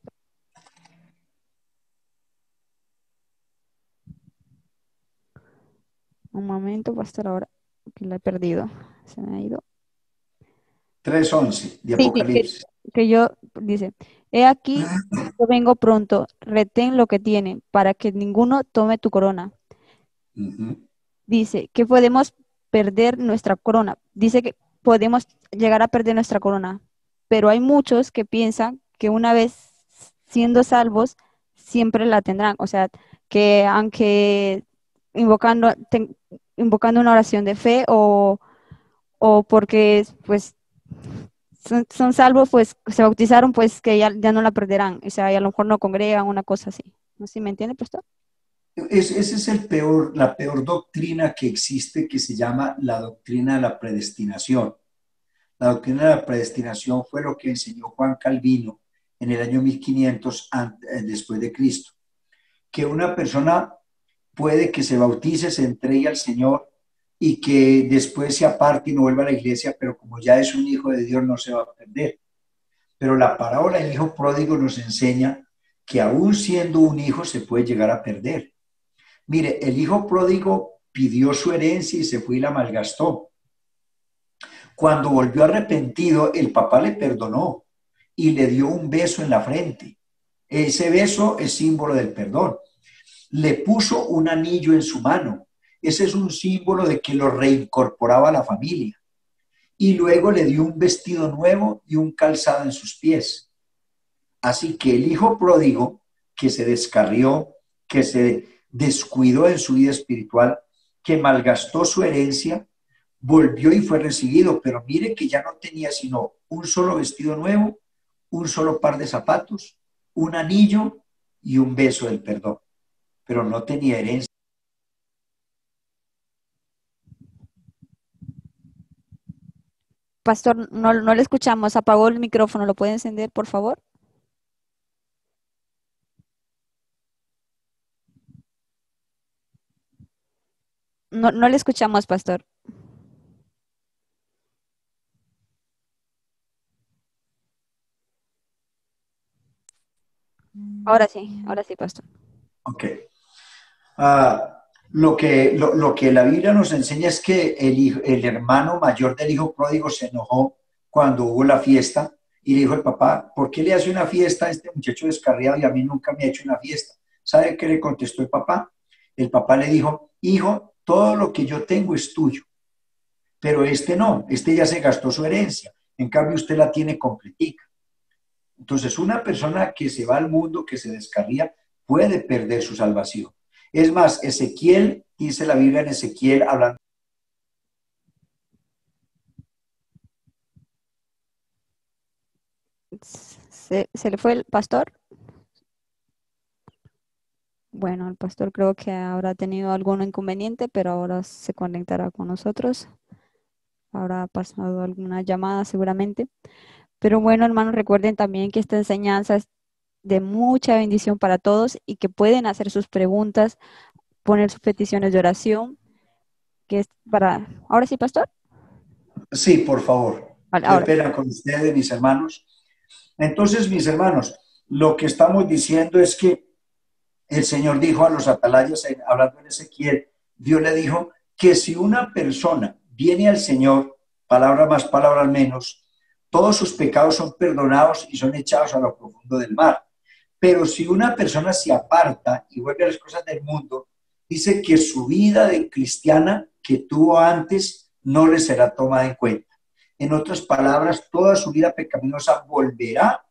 Un momento, pastor, ahora que la he perdido. Se me ha ido. 3:11 de Sí, sí, Apocalipsis. que yo, dice, he aquí, yo vengo pronto, retén lo que tienen, para que ninguno tome tu corona. Ujú. Dice que podemos perder nuestra corona. Dice que podemos llegar a perder nuestra corona, pero hay muchos que piensan que una vez siendo salvos, siempre la tendrán. O sea, que aunque invocando, invocando una oración de fe o porque pues son salvos, pues se bautizaron, pues que ya no la perderán. O sea, y a lo mejor no congregan, una cosa así. ¿No sé si me entiende, pastor? Ese es la peor doctrina que existe, que se llama la doctrina de la predestinación. La doctrina de la predestinación fue lo que enseñó Juan Calvino en el año 1500 después de Cristo, que una persona puede que se bautice, se entregue al Señor y que después se aparte y no vuelva a la iglesia, pero como ya es un hijo de Dios no se va a perder. Pero la parábola del hijo pródigo nos enseña que aún siendo un hijo se puede llegar a perder. Mire, el hijo pródigo pidió su herencia y se fue y la malgastó. Cuando volvió arrepentido, el papá le perdonó y le dio un beso en la frente. Ese beso es símbolo del perdón. Le puso un anillo en su mano. Ese es un símbolo de que lo reincorporaba a la familia. Y luego le dio un vestido nuevo y un calzado en sus pies. Así que el hijo pródigo, que se descarrió, que se descuidó en su vida espiritual, que malgastó su herencia, volvió y fue recibido, pero mire que ya no tenía sino un solo vestido nuevo, un solo par de zapatos, un anillo y un beso del perdón, pero no tenía herencia. Pastor, no le escuchamos. Apagó el micrófono. ¿Lo puede encender, por favor? No le escuchamos, pastor. Ahora sí, pastor. Ok. Lo que la Biblia nos enseña es que el hermano mayor del hijo pródigo se enojó cuando hubo la fiesta y le dijo al papá, ¿por qué le hace una fiesta a este muchacho descarriado y a mí nunca me ha hecho una fiesta? ¿Sabe qué le contestó el papá? El papá le dijo, hijo, todo lo que yo tengo es tuyo, pero este no, este ya se gastó su herencia, en cambio usted la tiene completica. Entonces, una persona que se va al mundo, que se descarría, puede perder su salvación. Es más, Ezequiel, dice la Biblia en Ezequiel, hablando. ¿Se le fue el pastor? Bueno, el pastor creo que habrá tenido algún inconveniente, pero ahora se conectará con nosotros. Habrá pasado alguna llamada seguramente. Pero bueno, hermanos, recuerden también que esta enseñanza es de mucha bendición para todos y que pueden hacer sus preguntas, poner sus peticiones de oración. que es para... ¿Ahora sí, pastor? Sí, por favor. Vale, Qué ahora. pena con ustedes, mis hermanos. Entonces, mis hermanos, lo que estamos diciendo es que el Señor dijo a los atalayas, hablando en Ezequiel, Dios le dijo que si una persona viene al Señor, palabras más, palabras menos, todos sus pecados son perdonados y son echados a lo profundo del mar. Pero si una persona se aparta y vuelve a las cosas del mundo, dice que su vida de cristiana que tuvo antes no le será tomada en cuenta. En otras palabras, toda su vida pecaminosa volverá,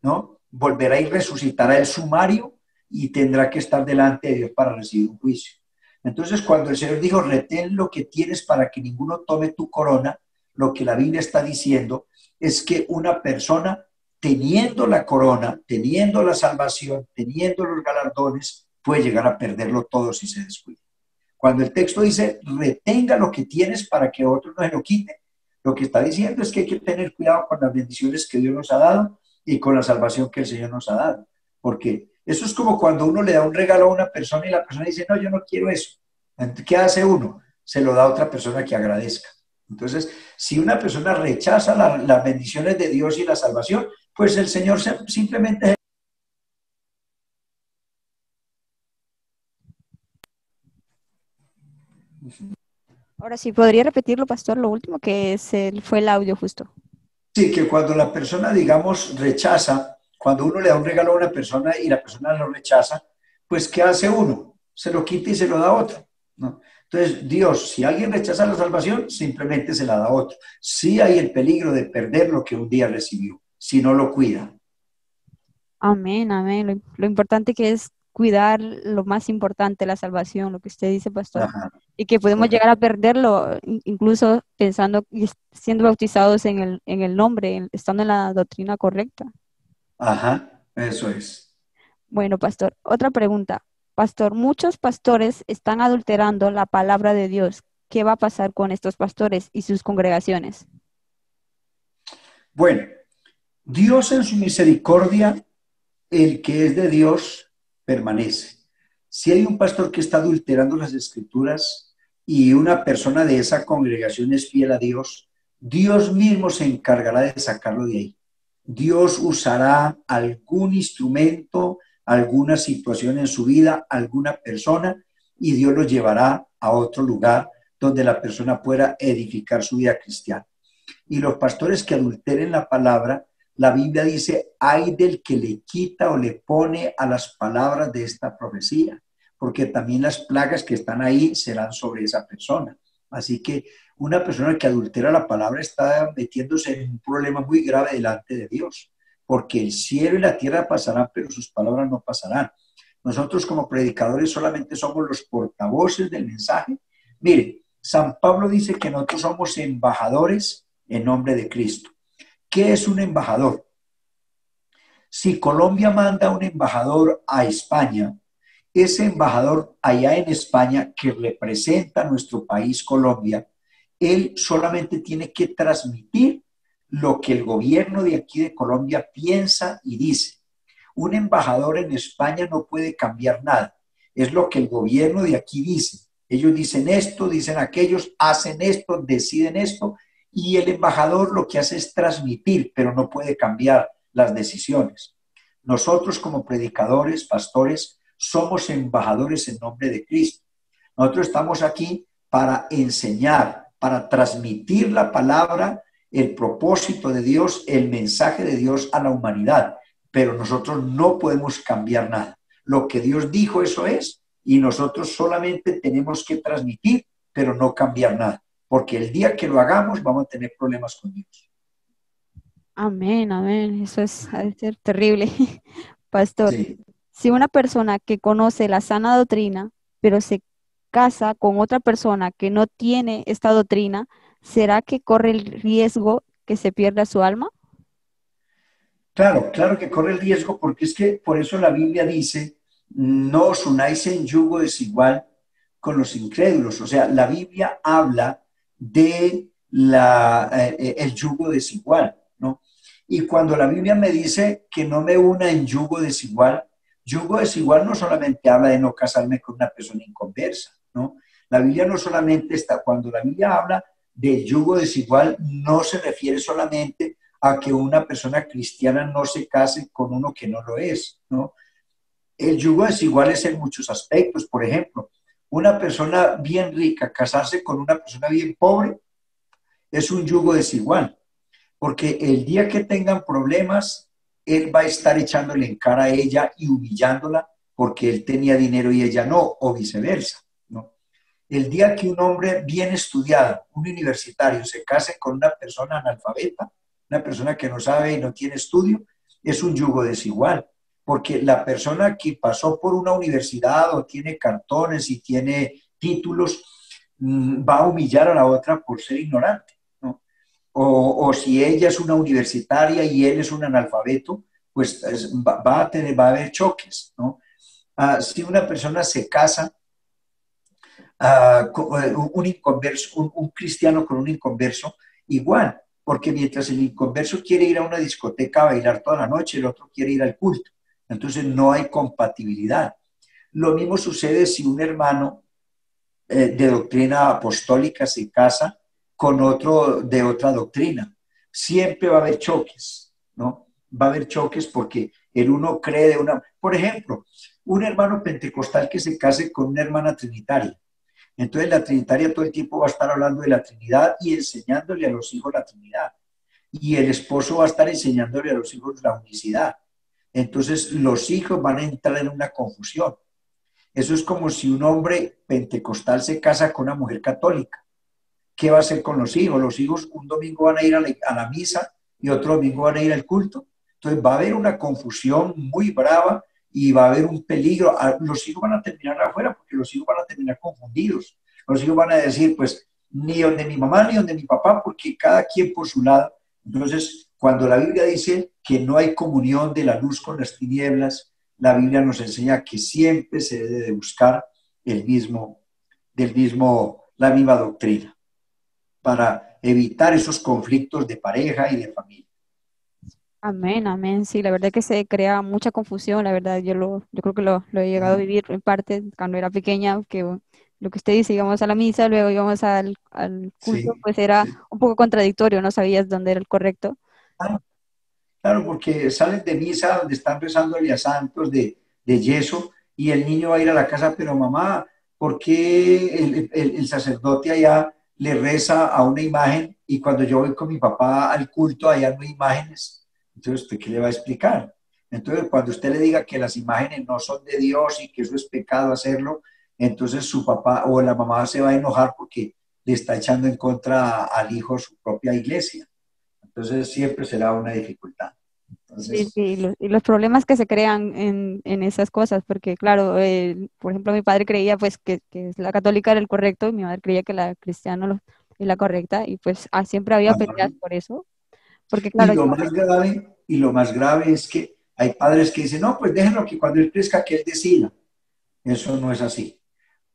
¿no? Volverá y resucitará el sumario y tendrá que estar delante de Dios para recibir un juicio. Entonces, cuando el Señor dijo, retén lo que tienes para que ninguno tome tu corona, lo que la Biblia está diciendo es que una persona teniendo la corona, teniendo la salvación, teniendo los galardones, puede llegar a perderlo todo si se descuida. Cuando el texto dice, retenga lo que tienes para que otro no se lo quite, lo que está diciendo es que hay que tener cuidado con las bendiciones que Dios nos ha dado y con la salvación que el Señor nos ha dado. Porque eso es como cuando uno le da un regalo a una persona y la persona dice, no, yo no quiero eso. Entonces, ¿qué hace uno? Se lo da a otra persona que agradezca. Entonces, si una persona rechaza las bendiciones de Dios y la salvación, pues el Señor simplemente... Ahora sí, ¿podría repetirlo, pastor? Lo último que fue el audio justo. Sí, que cuando la persona, digamos, rechaza, cuando uno le da un regalo a una persona y la persona lo rechaza, pues ¿qué hace uno? Se lo quita y se lo da a otro, ¿no? Entonces, Dios, si alguien rechaza la salvación, simplemente se la da a otro. Sí hay el peligro de perder lo que un día recibió, si no lo cuida. Amén, amén. Lo importante que es cuidar lo más importante, la salvación, lo que usted dice, pastor. Ajá, Y que podemos correcto. llegar a perderlo, incluso pensando y siendo bautizados en el nombre, estando en la doctrina correcta. Ajá, eso es. Bueno, pastor, otra pregunta. Pastor, muchos pastores están adulterando la palabra de Dios. ¿Qué va a pasar con estos pastores y sus congregaciones? Bueno, Dios en su misericordia, el que es de Dios, permanece. Si hay un pastor que está adulterando las escrituras y una persona de esa congregación es fiel a Dios, Dios mismo se encargará de sacarlo de ahí. Dios usará algún instrumento, alguna situación en su vida, alguna persona, y Dios lo llevará a otro lugar donde la persona pueda edificar su vida cristiana. Y los pastores que adulteren la palabra, la Biblia dice, ay del que le quita o le pone a las palabras de esta profecía, porque también las plagas que están ahí serán sobre esa persona. Así que una persona que adultera la palabra está metiéndose en un problema muy grave delante de Dios, porque el cielo y la tierra pasarán, pero sus palabras no pasarán. Nosotros como predicadores solamente somos los portavoces del mensaje. Mire, San Pablo dice que nosotros somos embajadores en nombre de Cristo. ¿Qué es un embajador? Si Colombia manda un embajador a España, ese embajador allá en España que representa a nuestro país Colombia, él solamente tiene que transmitir lo que el gobierno de aquí de Colombia piensa y dice. Un embajador en España no puede cambiar nada. Es lo que el gobierno de aquí dice. Ellos dicen esto, dicen aquellos, hacen esto, deciden esto, y el embajador lo que hace es transmitir, pero no puede cambiar las decisiones. Nosotros como predicadores, pastores, somos embajadores en nombre de Cristo. Nosotros estamos aquí para enseñar, para transmitir la palabra, el propósito de Dios, el mensaje de Dios a la humanidad, pero nosotros no podemos cambiar nada. Lo que Dios dijo, eso es, y nosotros solamente tenemos que transmitir, pero no cambiar nada, porque el día que lo hagamos vamos a tener problemas con Dios. Amén, amén. Eso ha de ser terrible. Pastor, Sí. si una persona que conoce la sana doctrina, pero se casa con otra persona que no tiene esta doctrina, ¿será que corre el riesgo que se pierda su alma? Claro, claro que corre el riesgo, porque es que por eso la Biblia dice, no os unáis en yugo desigual con los incrédulos. O sea, la Biblia habla de el yugo desigual, ¿no? Y cuando la Biblia me dice que no me una en yugo desigual no solamente habla de no casarme con una persona inconversa, ¿no? La Biblia no solamente está, cuando la Biblia habla del yugo desigual, no se refiere solamente a que una persona cristiana no se case con uno que no lo es, ¿no? El yugo desigual es en muchos aspectos. Por ejemplo, una persona bien rica casarse con una persona bien pobre es un yugo desigual, porque el día que tengan problemas, él va a estar echándole en cara a ella y humillándola porque él tenía dinero y ella no, o viceversa, ¿no? El día que un hombre bien estudiado, un universitario, se case con una persona analfabeta, una persona que no sabe y no tiene estudio, es un yugo desigual, porque la persona que pasó por una universidad o tiene cartones y tiene títulos, va a humillar a la otra por ser ignorante, ¿no? O si ella es una universitaria y él es un analfabeto, pues va a haber choques, ¿no? Si una persona se casa, un inconverso, un cristiano con un inconverso, igual, porque mientras el inconverso quiere ir a una discoteca a bailar toda la noche, el otro quiere ir al culto. Entonces no hay compatibilidad. Lo mismo sucede si un hermano de doctrina apostólica se casa con otro de otra doctrina. Siempre va a haber choques, ¿no? Va a haber choques porque el uno cree de una... Por ejemplo, un hermano pentecostal que se case con una hermana trinitaria. Entonces la trinitaria todo el tiempo va a estar hablando de la Trinidad y enseñándole a los hijos la Trinidad. Y el esposo va a estar enseñándole a los hijos la unicidad. Entonces los hijos van a entrar en una confusión. Eso es como si un hombre pentecostal se casa con una mujer católica. ¿Qué va a hacer con los hijos? Los hijos un domingo van a ir a la misa y otro domingo van a ir al culto. Entonces va a haber una confusión muy brava y va a haber un peligro. Los hijos van a terminar afuera porque los hijos van a terminar confundidos. Los hijos van a decir, pues, ni donde mi mamá ni donde mi papá, porque cada quien por su lado. Entonces, cuando la Biblia dice que no hay comunión de la luz con las tinieblas, la Biblia nos enseña que siempre se debe de buscar la misma doctrina para evitar esos conflictos de pareja y de familia. Amén, amén. Sí, la verdad que se crea mucha confusión, la verdad, yo creo que lo he llegado a vivir en parte cuando era pequeña, que lo que usted dice, íbamos a la misa, luego íbamos al culto, Sí, pues era sí. un poco contradictorio, no sabías dónde era el correcto. Claro, porque salen de misa donde están rezándole a santos de yeso y el niño va a ir a la casa, pero mamá, ¿por qué el sacerdote allá le reza a una imagen y cuando yo voy con mi papá al culto allá no hay imágenes? Entonces, ¿usted qué le va a explicar? Entonces, cuando usted le diga que las imágenes no son de Dios y que eso es pecado hacerlo, entonces su papá o la mamá se va a enojar porque le está echando en contra al hijo su propia iglesia. Entonces, siempre será una dificultad. Sí, Entonces, sí, y los problemas que se crean en esas cosas, porque claro, por ejemplo, mi padre creía pues que la católica era el correcto y mi madre creía que la cristiana es la correcta y pues siempre había peleas por eso, porque y claro, lo más grave es que hay padres que dicen, no, pues déjenlo que cuando él crezca que él decida. Eso no es así.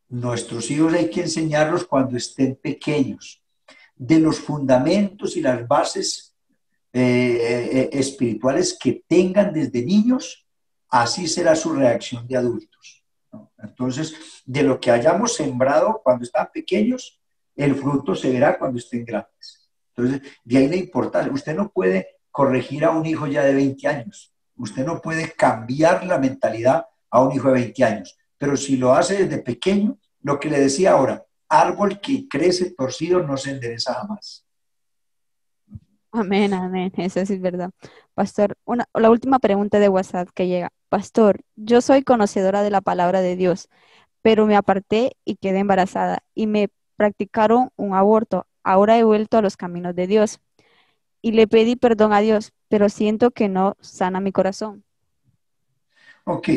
Nuestros hijos hay que enseñarlos cuando estén pequeños, de los fundamentos y las bases espirituales que tengan desde niños, así será su reacción de adultos, ¿no? Entonces, de lo que hayamos sembrado cuando están pequeños, el fruto se verá cuando estén grandes. Entonces, de ahí la importancia. Usted no puede corregir a un hijo ya de 20 años. Usted no puede cambiar la mentalidad a un hijo de 20 años. Pero si lo hace desde pequeño, lo que le decía ahora, árbol que crece torcido no se endereza jamás. amén, amén, eso sí es verdad. Pastor, la última pregunta de WhatsApp que llega. Pastor, yo soy conocedora de la palabra de Dios, pero me aparté y quedé embarazada y me practicaron un aborto. Ahora he vuelto a los caminos de Dios y le pedí perdón a Dios, pero siento que no sana mi corazón. Ok,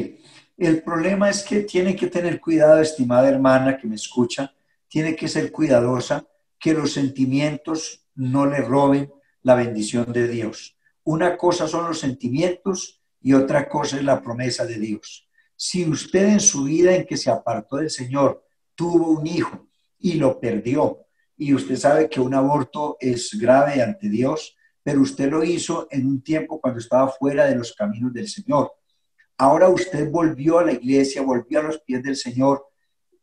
el problema es que tiene que tener cuidado, estimada hermana que me escucha, tiene que ser cuidadosa, que los sentimientos no le roben la bendición de Dios. Una cosa son los sentimientos y otra cosa es la promesa de Dios. Si usted en su vida en que se apartó del Señor tuvo un hijo y lo perdió, y usted sabe que un aborto es grave ante Dios, pero usted lo hizo en un tiempo cuando estaba fuera de los caminos del Señor. Ahora usted volvió a la iglesia, volvió a los pies del Señor.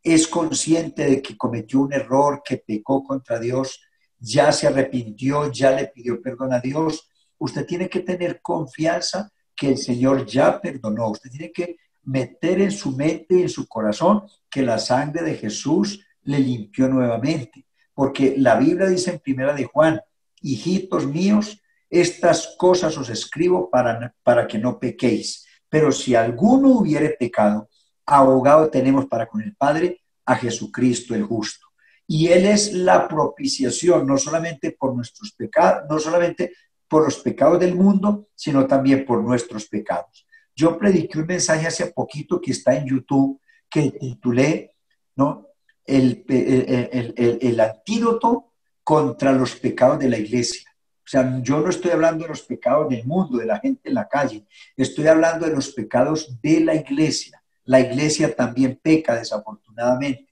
es consciente de que cometió un error, que pecó contra Dios, ya se arrepintió, ya le pidió perdón a Dios, usted tiene que tener confianza que el Señor ya perdonó. Usted tiene que meter en su mente y en su corazón que la sangre de Jesús le limpió nuevamente. Porque la Biblia dice en Primera de Juan, hijitos míos, estas cosas os escribo para que no pequéis. Pero si alguno hubiere pecado, abogado tenemos para con el Padre a Jesucristo el justo. Y Él es la propiciación, no solamente por nuestros pecados, no solamente por los pecados del mundo, sino también por nuestros pecados. Yo prediqué un mensaje hace poquito que está en YouTube, que titulé, ¿no?, el antídoto contra los pecados de la iglesia. O sea, yo no estoy hablando de los pecados del mundo, de la gente en la calle, estoy hablando de los pecados de la iglesia. La iglesia también peca, desafortunadamente,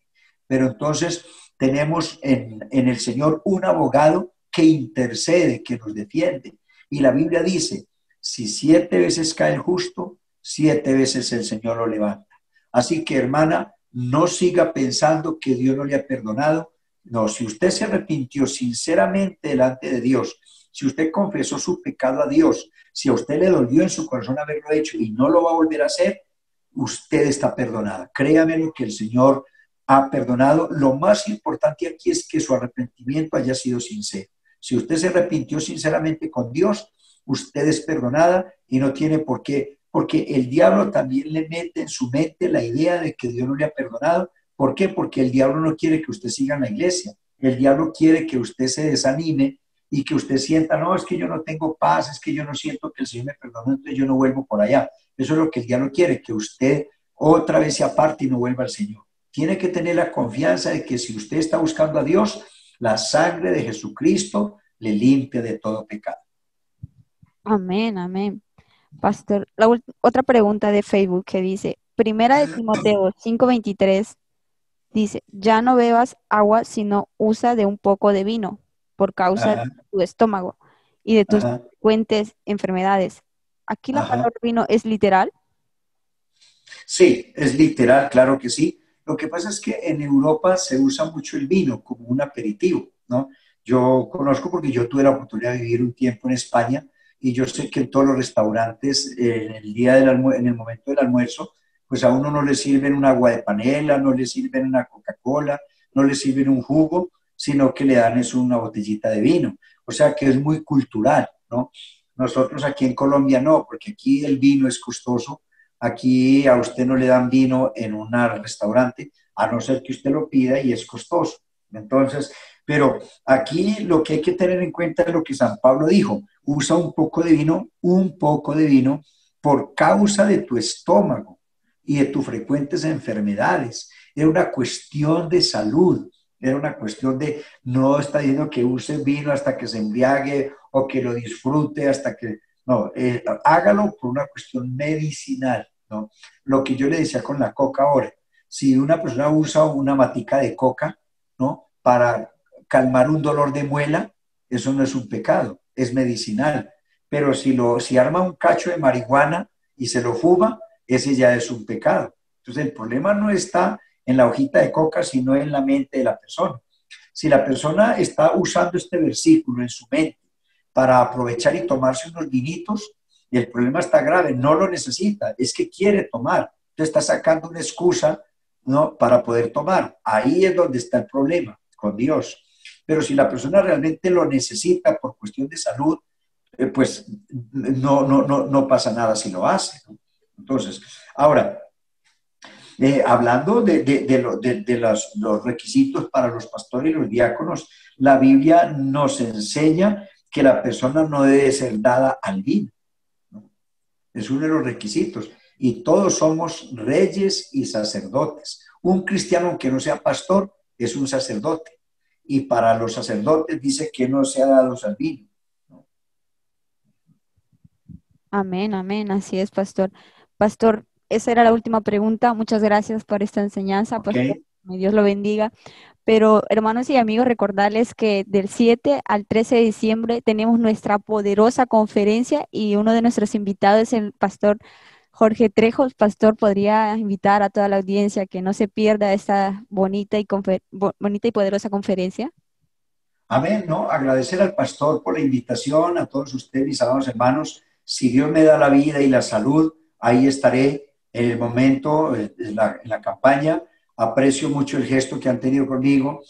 pero entonces tenemos en el Señor un abogado que intercede, que nos defiende. Y la Biblia dice, si 7 veces cae el justo, 7 veces el Señor lo levanta. Así que, hermana, no siga pensando que Dios no le ha perdonado. No, si usted se arrepintió sinceramente delante de Dios, si usted confesó su pecado a Dios, si a usted le dolió en su corazón haberlo hecho y no lo va a volver a hacer, usted está perdonada. Créame lo que el Señor ha perdonado. Lo más importante aquí es que su arrepentimiento haya sido sincero. Si usted se arrepintió sinceramente con Dios, usted es perdonada y no tiene por qué, porque el diablo también le mete en su mente la idea de que Dios no le ha perdonado. ¿Por qué? Porque el diablo no quiere que usted siga en la iglesia. El diablo quiere que usted se desanime y que usted sienta, no, es que yo no tengo paz, es que yo no siento que el Señor me perdonó, entonces yo no vuelvo por allá. Eso es lo que el diablo quiere, que usted otra vez se aparte y no vuelva al Señor. Tiene que tener la confianza de que si usted está buscando a Dios, la sangre de Jesucristo le limpia de todo pecado. Amén, amén. Pastor, otra pregunta de Facebook que dice, Primera de Timoteo 5:23, dice, ya no bebas agua, sino usa de un poco de vino por causa de tu estómago y de tus frecuentes enfermedades. Aquí la palabra vino es literal. Sí, es literal, claro que sí. Lo que pasa es que en Europa se usa mucho el vino como un aperitivo, ¿no? Yo conozco porque yo tuve la oportunidad de vivir un tiempo en España y yo sé que en todos los restaurantes, en el momento del almuerzo, pues a uno no le sirven un agua de panela, no le sirven una Coca-Cola, no le sirven un jugo, sino que le dan es una botellita de vino. O sea que es muy cultural, ¿no? Nosotros aquí en Colombia no, porque aquí el vino es costoso. Aquí a usted no le dan vino en un restaurante, a no ser que usted lo pida y es costoso. Entonces, pero aquí lo que hay que tener en cuenta es lo que San Pablo dijo, usa un poco de vino por causa de tu estómago y de tus frecuentes enfermedades. Era una cuestión de salud, era una cuestión de, no está diciendo que use vino hasta que se embriague o que lo disfrute hasta que... No, hágalo por una cuestión medicinal, ¿no? Lo que yo le decía con la coca ahora, si una persona usa una matica de coca, ¿no?, para calmar un dolor de muela, eso no es un pecado, es medicinal. Pero si arma un cacho de marihuana y se lo fuma, ese ya es un pecado. Entonces el problema no está en la hojita de coca, sino en la mente de la persona. Si la persona está usando este versículo en su mente, para aprovechar y tomarse unos vinitos, y el problema está grave, no lo necesita, es que quiere tomar, entonces está sacando una excusa, ¿no?, para poder tomar. Ahí es donde está el problema con Dios. Pero si la persona realmente lo necesita por cuestión de salud, pues no pasa nada si lo hace, ¿no? Entonces, ahora, hablando de los requisitos para los pastores y los diáconos, la Biblia nos enseña que la persona no debe ser dada al vino, ¿no? Es uno de los requisitos. Y todos somos reyes y sacerdotes. Un cristiano que no sea pastor es un sacerdote. Y para los sacerdotes dice que no sea dados al vino, ¿no? Amén, amén, así es, pastor. Pastor, esa era la última pregunta. Muchas gracias por esta enseñanza, pastor. Dios lo bendiga. Pero, hermanos y amigos, recordarles que del 7 al 13 de diciembre tenemos nuestra poderosa conferencia y uno de nuestros invitados es el pastor Jorge Trejos, pastor, podría invitar a toda la audiencia que no se pierda esta bonita y poderosa conferencia. Amén, ¿no? Agradecer al pastor por la invitación, a todos ustedes, mis amados hermanos. Si Dios me da la vida y la salud, ahí estaré en el momento, en la campaña. Aprecio mucho el gesto que han tenido conmigo.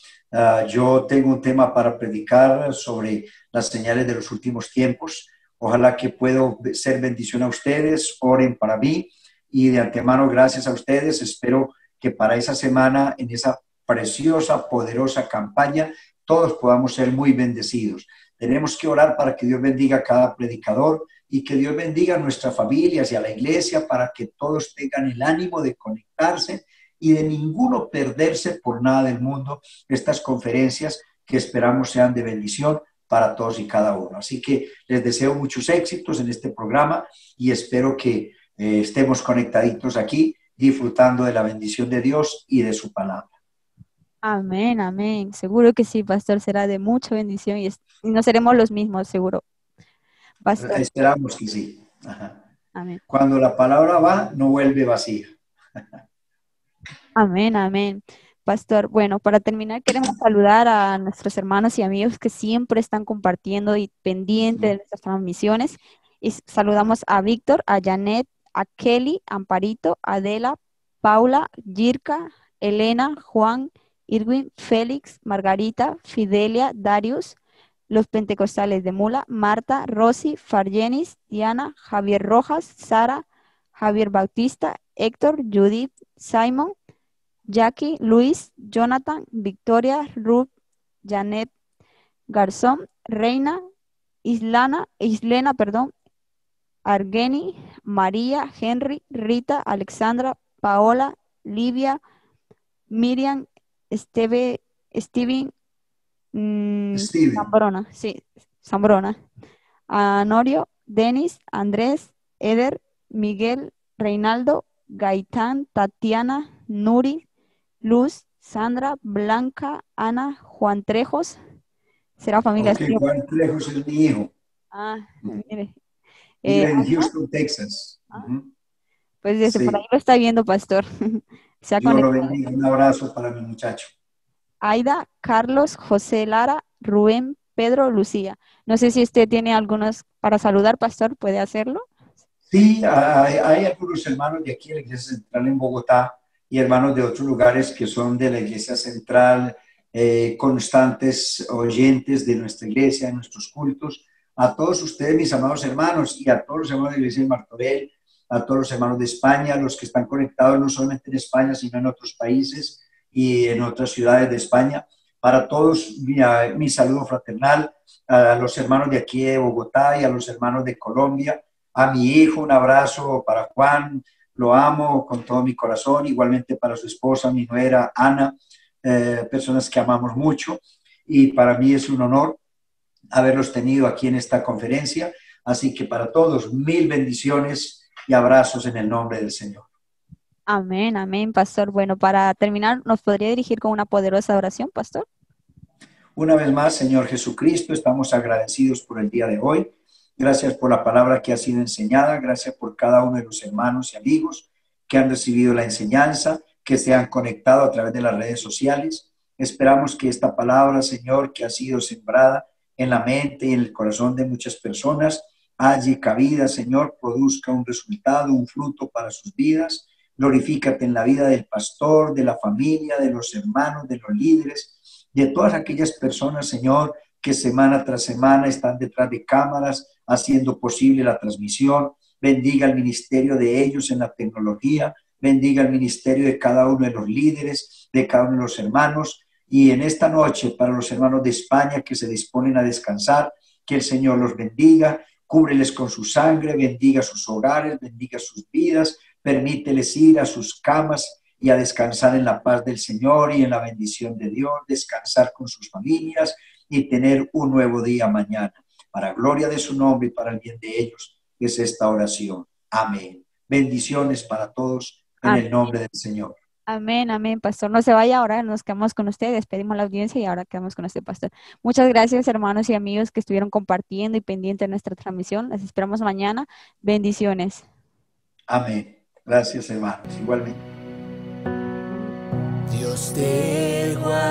Yo tengo un tema para predicar sobre las señales de los últimos tiempos. Ojalá que pueda ser bendición a ustedes. Oren para mí y de antemano gracias a ustedes. Espero que para esa semana, en esa preciosa, poderosa campaña, todos podamos ser muy bendecidos. Tenemos que orar para que Dios bendiga a cada predicador y que Dios bendiga a nuestras familias y a la iglesia para que todos tengan el ánimo de conectarse y de ninguno perderse por nada del mundo estas conferencias que esperamos sean de bendición para todos y cada uno. Así que les deseo muchos éxitos en este programa y espero que estemos conectaditos aquí disfrutando de la bendición de Dios y de su palabra. Amén, amén. Seguro que sí, pastor, será de mucha bendición y no seremos los mismos, seguro. Pastor. Esperamos que sí. Ajá. Amén. Cuando la palabra va, no vuelve vacía. Amén, amén. Pastor, bueno, para terminar queremos saludar a nuestros hermanos y amigos que siempre están compartiendo y pendientes de nuestras transmisiones. Y saludamos a Víctor, a Janet, a Kelly, Amparito, Adela, Paula, Yirka, Elena, Juan, Irwin, Félix, Margarita, Fidelia, Darius, los pentecostales de Mula, Marta, Rosy, Fargenis, Diana, Javier Rojas, Sara, Javier Bautista, Héctor, Judith, Simon, Jackie, Luis, Jonathan, Victoria, Ruth, Janet, Garzón, Reina, Islena, Argeni, María, Henry, Rita, Alexandra, Paola, Livia, Miriam, Steven, Zambrona, sí, Zambrona, Anorio, Denis, Andrés, Eder, Miguel, Reinaldo, Gaitán, Tatiana, Nuri, Luz, Sandra, Blanca, Ana, Juan Trejos. Será familia. Okay, Juan Trejos es mi hijo. Mire. Vive en Houston, Texas. Pues desde por ahí lo está viendo, pastor. Dios lo bendiga. Un abrazo para mi muchacho. Aida, Carlos, José Lara, Rubén, Pedro, Lucía. No sé si usted tiene algunos para saludar, pastor, ¿puede hacerlo? Sí, hay algunos hermanos de aquí de la Iglesia Central en Bogotá y hermanos de otros lugares que son de la Iglesia Central, constantes oyentes de nuestra iglesia, de nuestros cultos. A todos ustedes, mis amados hermanos, y a todos los hermanos de la Iglesia de Martorell, a todos los hermanos de España, los que están conectados no solamente en España, sino en otros países y en otras ciudades de España. Para todos, mi saludo fraternal, a los hermanos de aquí de Bogotá y a los hermanos de Colombia, a mi hijo, un abrazo para Juan, lo amo con todo mi corazón, igualmente para su esposa, mi nuera Ana, personas que amamos mucho, y para mí es un honor haberlos tenido aquí en esta conferencia, así que para todos, 1000 bendiciones y abrazos en el nombre del Señor. Amén, amén, pastor. Bueno, para terminar, ¿nos podría dirigir con una poderosa oración, pastor? Una vez más, Señor Jesucristo, estamos agradecidos por el día de hoy. Gracias por la palabra que ha sido enseñada. Gracias por cada uno de los hermanos y amigos que han recibido la enseñanza, que se han conectado a través de las redes sociales. Esperamos que esta palabra, Señor, que ha sido sembrada en la mente y en el corazón de muchas personas, haya cabida, Señor, produzca un resultado, un fruto para sus vidas. Glorifícate en la vida del pastor, de la familia, de los hermanos, de los líderes, de todas aquellas personas, Señor, que semana tras semana están detrás de cámaras haciendo posible la transmisión. Bendiga el ministerio de ellos en la tecnología, bendiga el ministerio de cada uno de los líderes, de cada uno de los hermanos. Y en esta noche, para los hermanos de España que se disponen a descansar, que el Señor los bendiga, cúbreles con su sangre, bendiga sus hogares, bendiga sus vidas, permíteles ir a sus camas y a descansar en la paz del Señor y en la bendición de Dios, descansar con sus familias y tener un nuevo día mañana. Para gloria de su nombre y para el bien de ellos es esta oración. Amén. Bendiciones para todos en el nombre del Señor. Amén, amén, pastor. No se vaya ahora, nos quedamos con usted, despedimos la audiencia y ahora quedamos con usted, pastor. Muchas gracias, hermanos y amigos que estuvieron compartiendo y pendientes de nuestra transmisión. Les esperamos mañana. Bendiciones. Amén. Gracias, hermanos. Igualmente. Dios te guarde.